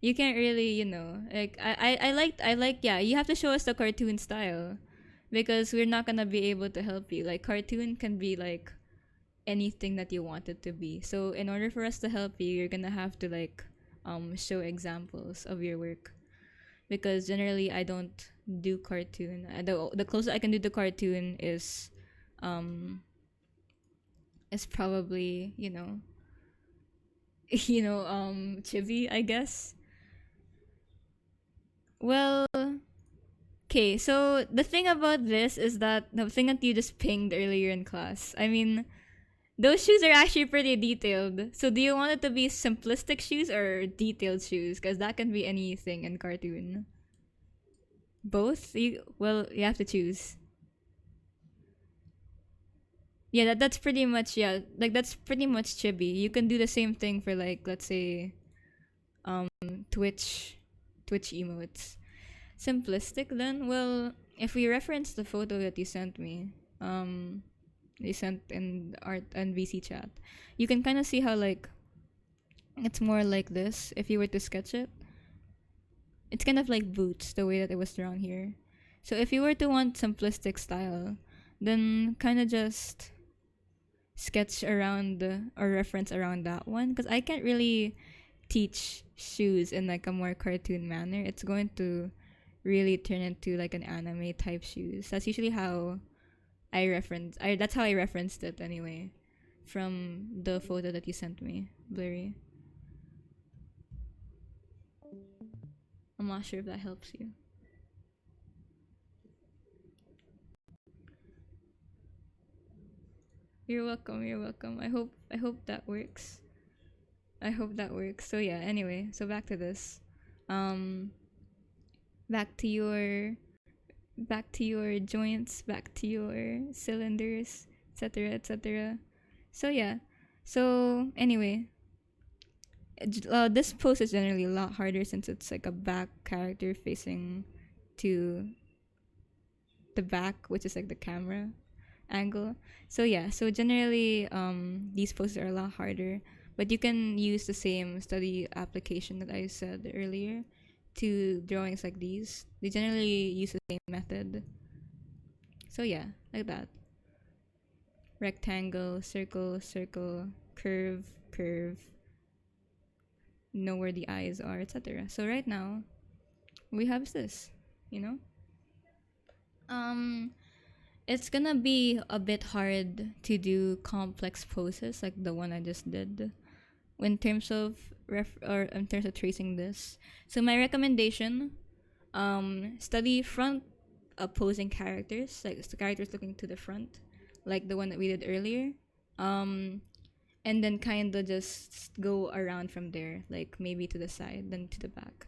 You can't really, like I like yeah, you have to show us the cartoon style because we're not gonna be able to help you. Like cartoon can be like anything that you want it to be. So in order for us to help you, you're gonna have to like show examples of your work because generally I don't do cartoon. The closest I can do to cartoon um is probably chibi, I guess. Well, okay, so the thing about this is that the thing that you just pinged earlier in class, I mean, those shoes are actually pretty detailed. So do you want it to be simplistic shoes or detailed shoes? Because that can be anything in cartoon. Both? You have to choose. Yeah, that's pretty much, yeah, like that's pretty much chibi. You can do the same thing for like, let's say, um Twitch emotes. Simplistic then? Well, if we reference the photo that you sent me, you sent in the art and VC chat, you can kind of see how like it's more like this if you were to sketch it. It's kind of like boots the way that it was drawn here. So if you were to want simplistic style, then kind of just sketch around or reference around that one because I can't really teach shoes in like a more cartoon manner. It's going to really turn into like an anime type shoes. That's usually how that's how I referenced it anyway from the photo that you sent me, Blurry. I'm not sure if that helps you. You're welcome. You're welcome. I hope that works. I hope that works. So yeah, anyway, so back to this. Um back to your back to your joints, back to your cylinders, etc., etc. So yeah. So anyway, this pose is generally a lot harder since it's like a back character facing to the back, which is like the camera angle. So yeah, so generally these poses are a lot harder, but you can use the same study application that I said earlier to drawings like these. They generally use the same method. So yeah, like that. Rectangle, circle, circle, curve, curve, know where the eyes are, etc. So right now we have this, you know? Um it's gonna be a bit hard to do complex poses like the one I just did in terms of in terms of tracing this. So my recommendation, study front opposing characters, like the characters looking to the front, like the one that we did earlier. Um, and then kind of just go around from there, like maybe to the side, then to the back.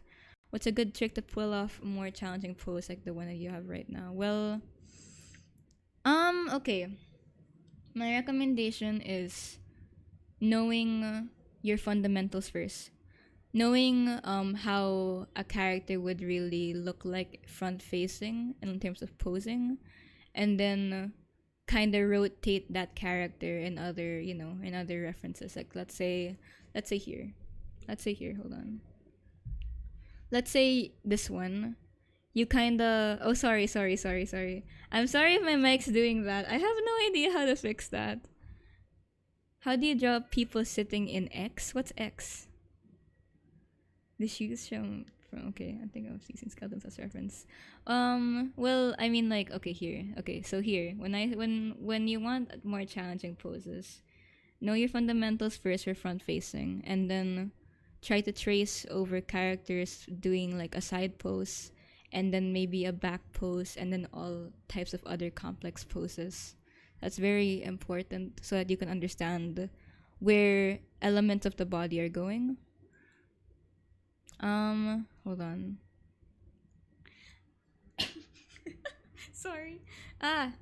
What's a good trick to pull off a more challenging pose like the one that you have right now? Well, okay. My recommendation is knowing your fundamentals first. Knowing how a character would really look like front facing in terms of posing, and then kind of rotate that character in other, in other references. Like let's say here. Let's say here, hold on. Let's say this one. You kind of Oh, sorry. I'm sorry if my mic's doing that. I have no idea how to fix that. How do you draw people sitting in X? What's X? The shoes from okay, I think I was using skeletons as reference. Well, I mean like okay here. Okay, so here when you want more challenging poses, know your fundamentals first for front facing, and then try to trace over characters doing like a side pose, and then maybe a back pose, and then all types of other complex poses. That's very important so that you can understand where elements of the body are going. Hold on. Sorry. Ah.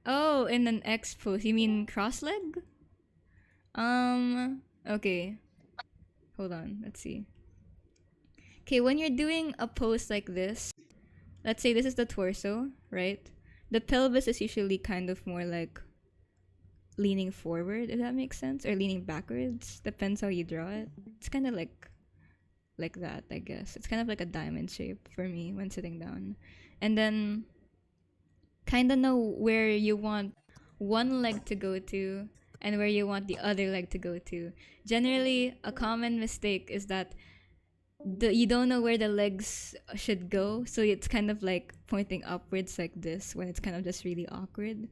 Oh, in an X pose. You mean cross leg? Okay. Hold on. Let's see. Okay, when you're doing a pose like this, let's say this is the torso, right? The pelvis is usually kind of more like leaning forward, if that makes sense, or leaning backwards. Depends how you draw it. It's kind of like that, I guess. It's kind of like a diamond shape for me when sitting down. And then kind of know where you want one leg to go to and where you want the other leg to go to. Generally, a common mistake is that you don't know where the legs should go, so it's kind of like pointing upwards like this when it's kind of just really awkward.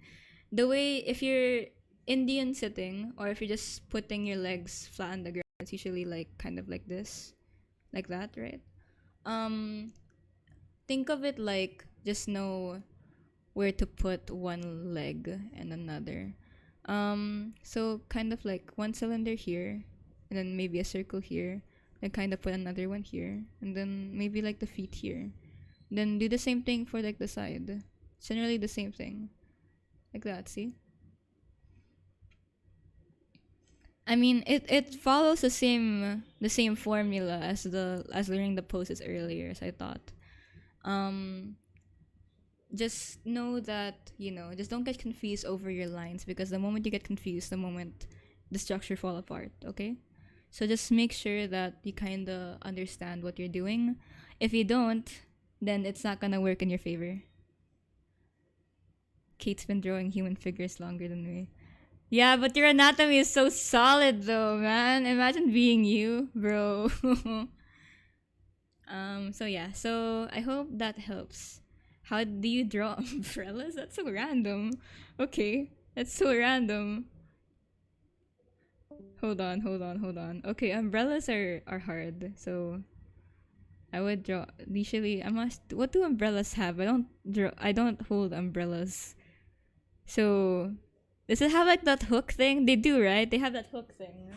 The way if you're Indian sitting or if you're just putting your legs flat on the ground, it's usually like kind of like this, like that, right? Um, think of it like just know where to put one leg and another. So kind of like one cylinder here, and then maybe a circle here, and kind of put another one here, and then maybe like the feet here. Then do the same thing for like the side. It's generally the same thing, like that. See? I mean, it follows the same formula as learning the poses earlier, as I thought. Um, just know that just don't get confused over your lines, because the moment you get confused, the moment the structure fall apart. Okay, so just make sure that you kind of understand what you're doing. If you don't, then it's not gonna work in your favor. Kate's been drawing human figures longer than me. Yeah, but your anatomy is so solid though, man. Imagine being you, bro. So yeah, so I hope that helps. How do you draw umbrellas? That's so random. Okay, that's so random. Hold on. Okay, umbrellas are hard. So I would draw usually I must what do umbrellas have? I don't hold umbrellas. So Does it have like that hook thing? They do, right? They have that hook thing.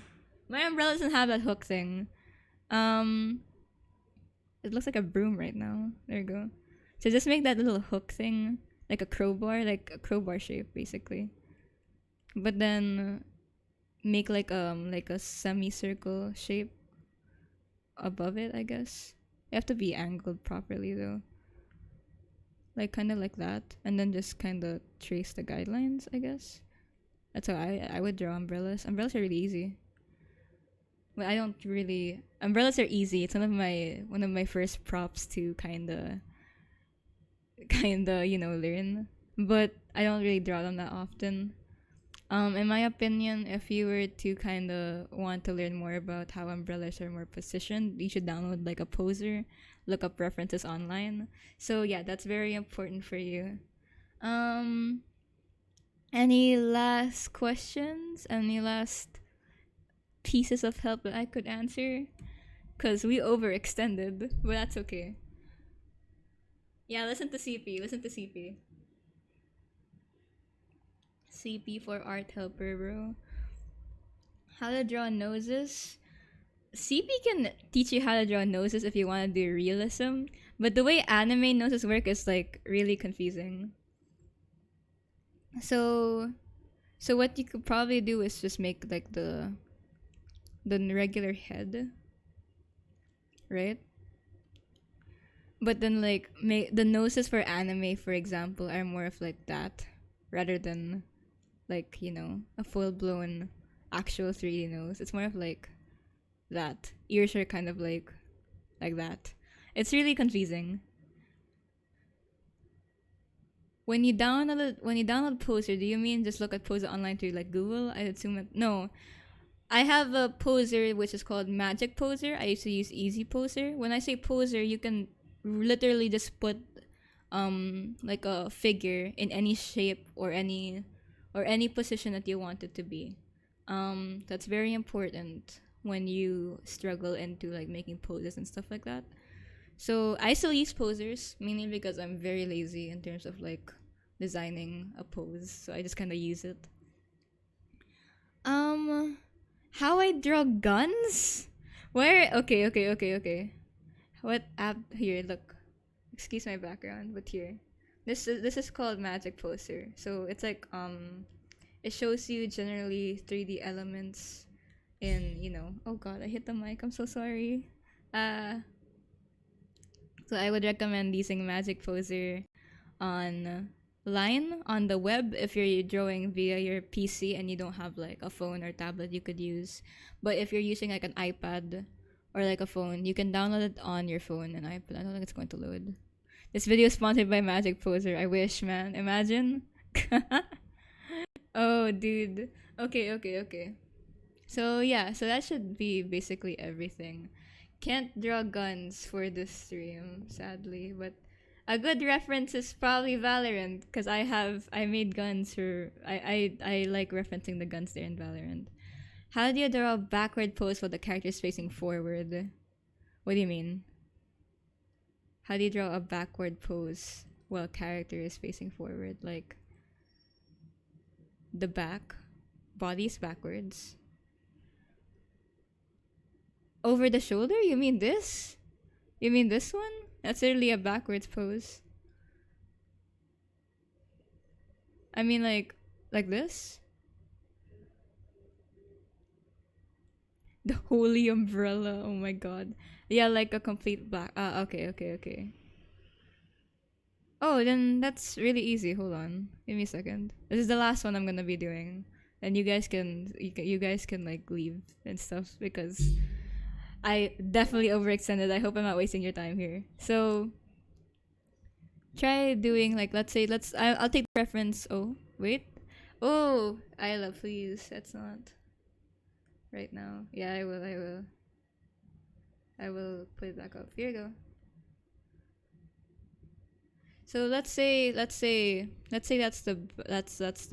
My umbrella doesn't have that hook thing. Um, it looks like a broom right now. There you go. So just make that little hook thing like a crowbar, like a crowbar shape, basically. But then make like a semicircle shape above it, I guess. You have to be angled properly though. Like kind of like that, and then just kind of trace the guidelines, I guess. That's how I would draw umbrellas. Umbrellas are really easy. But I don't really umbrellas are easy. It's one of my first props to kinda learn. But I don't really draw them that often. In my opinion, if you were to kind of want to learn more about how umbrellas are more positioned, you should download like a poser, look up references online. So yeah, that's very important for you. Um, any last questions? Any last pieces of help that I could answer? Cause we overextended, but that's okay. Yeah, listen to CP. Listen to CP. CP for art helper, bro. How to draw noses? CP can teach you how to draw noses if you want to do realism, but the way anime noses work is like really confusing. So, so what you could probably do is just make like the regular head, right? But then like make the noses for anime, for example, are more of like that, rather than like a full blown actual 3D nose. It's more of like that. Ears are kind of like that. It's really confusing. When you download Poser, do you mean just look at Poser online through like Google? I assume no. I have a Poser which is called Magic Poser. I used to use Easy Poser. When I say Poser, you can literally just put like a figure in any shape or any position that you want it to be. That's very important when you struggle into like making poses and stuff like that. So I still use posers, mainly because I'm very lazy in terms of like designing a pose. So I just kind of use it. Um, how I draw guns? Where? Okay, okay, okay, okay. What app? Here, look. Excuse my background, but here. This is called Magic Poster. So it's like it shows you generally 3D elements in oh god, I hit the mic. I'm so sorry. Uh so I would recommend using Magic Poser on line on the web if you're drawing via your PC and you don't have like a phone or tablet you could use. But if you're using like an iPad or like a phone, you can download it on your phone and iPad. I don't think it's going to load. This video is sponsored by Magic Poser. I wish, man. Imagine. Oh, dude. Okay, okay, okay. So yeah, so that should be basically everything. Can't draw guns for this stream, sadly, but a good reference is probably Valorant because I made guns for I like referencing the guns there in Valorant. How do you draw a backward pose while the character is facing forward? What do you mean? How do you draw a backward pose while a character is facing forward? Like the back, body's backwards. Over the shoulder? You mean this? You mean this one? That's literally a backwards pose. I mean like this? The holy umbrella. Oh my god. Yeah, like a complete black. Okay, okay, okay. Oh, then that's really easy. Hold on. Give me a second. This is the last one I'm gonna be doing. And you guys can like leave and stuff because I definitely overextended. I hope I'm not wasting your time here. So try doing like I'll take reference. Oh wait. Oh, Isla, please. That's not right now. Yeah, I will. I will put it back up. Here you go. So let's say that's the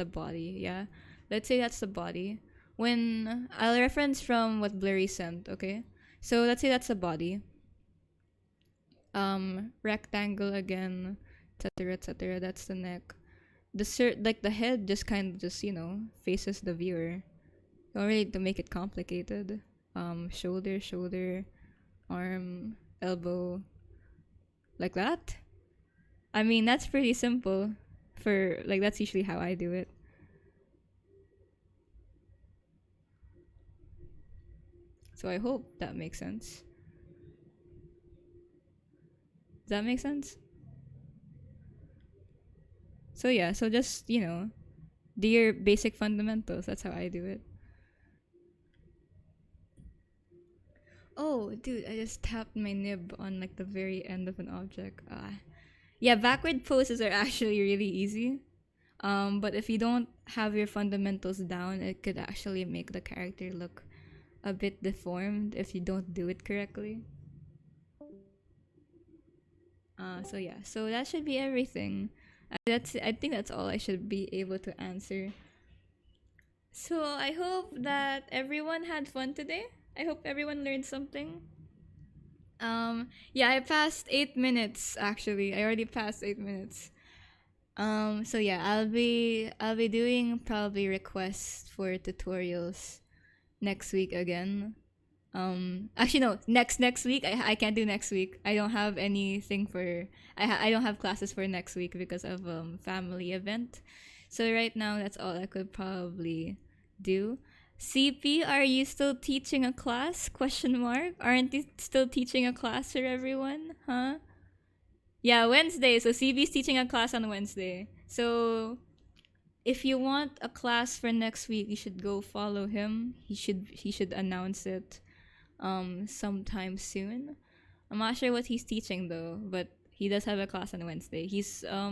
body. Yeah, let's say that's the body. When I'll reference from what Blurry sent. Okay, so let's say that's the body. Rectangle again, etc., etc. That's the neck. like the head just kind of just, faces the viewer. Don't really to make it complicated. Shoulder, arm, elbow, like that. I mean, that's pretty simple. For like, that's usually how I do it. So I hope that makes sense. Does that make sense? So yeah, so just, do your basic fundamentals. That's how I do it. Oh, dude, I just tapped my nib on like the very end of an object. Yeah, backward poses are actually really easy. But if you don't have your fundamentals down, it could actually make the character look a bit deformed if you don't do it correctly. So yeah, so that should be everything. I think that's all I should be able to answer. So I hope that everyone had fun today. I hope everyone learned something. Yeah, I passed 8 minutes actually. I already passed 8 minutes. So yeah, I'll be doing probably requests for tutorials next week again. Actually no, next week. I can't do next week. I don't have anything for I don't have classes for next week because of family event. So right now that's all I could probably do. CP, are you still teaching a class? Question mark. Aren't you still teaching a class for everyone? Huh? Yeah, Wednesday. So CB's teaching a class on Wednesday. So if you want a class for next week, you should go follow him. He should announce it sometime soon. I'm not sure what he's teaching though, but he does have a class on Wednesday. He's a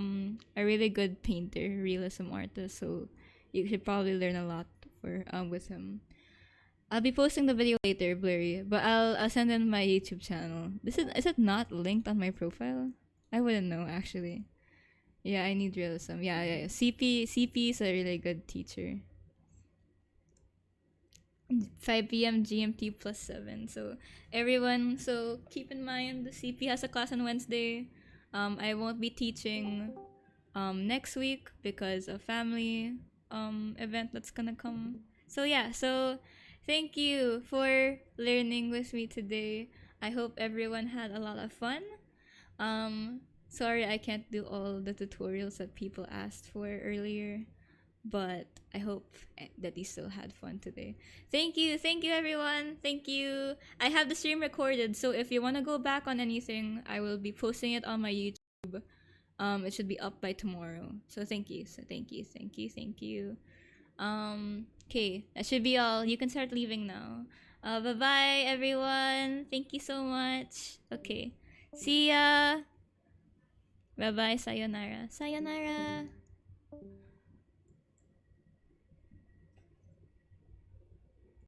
really good painter, realism artist, so you should probably learn a lot for with him. I'll be posting the video later, blurry, but I'll send in my YouTube channel. Is it not linked on my profile? I wouldn't know actually. Yeah, I need realism. Yeah. CP is a really good teacher. 5 p.m. GMT plus 7. So everyone, so keep in mind the CP has a class on Wednesday. I won't be teaching next week because of family event that's gonna come. So yeah, so thank you for learning with me today. I hope everyone had a lot of fun. Sorry I can't do all the tutorials that people asked for earlier, but I hope that you still had fun today. Thank you everyone. Thank you. I have the stream recorded, so if you want to go back on anything, I will be posting it on my YouTube. It should be up by tomorrow. So thank you. Thank you. Okay, that should be all. You can start leaving now. Bye bye everyone. Thank you so much. Okay. See ya. Bye bye. Sayonara. Sayonara.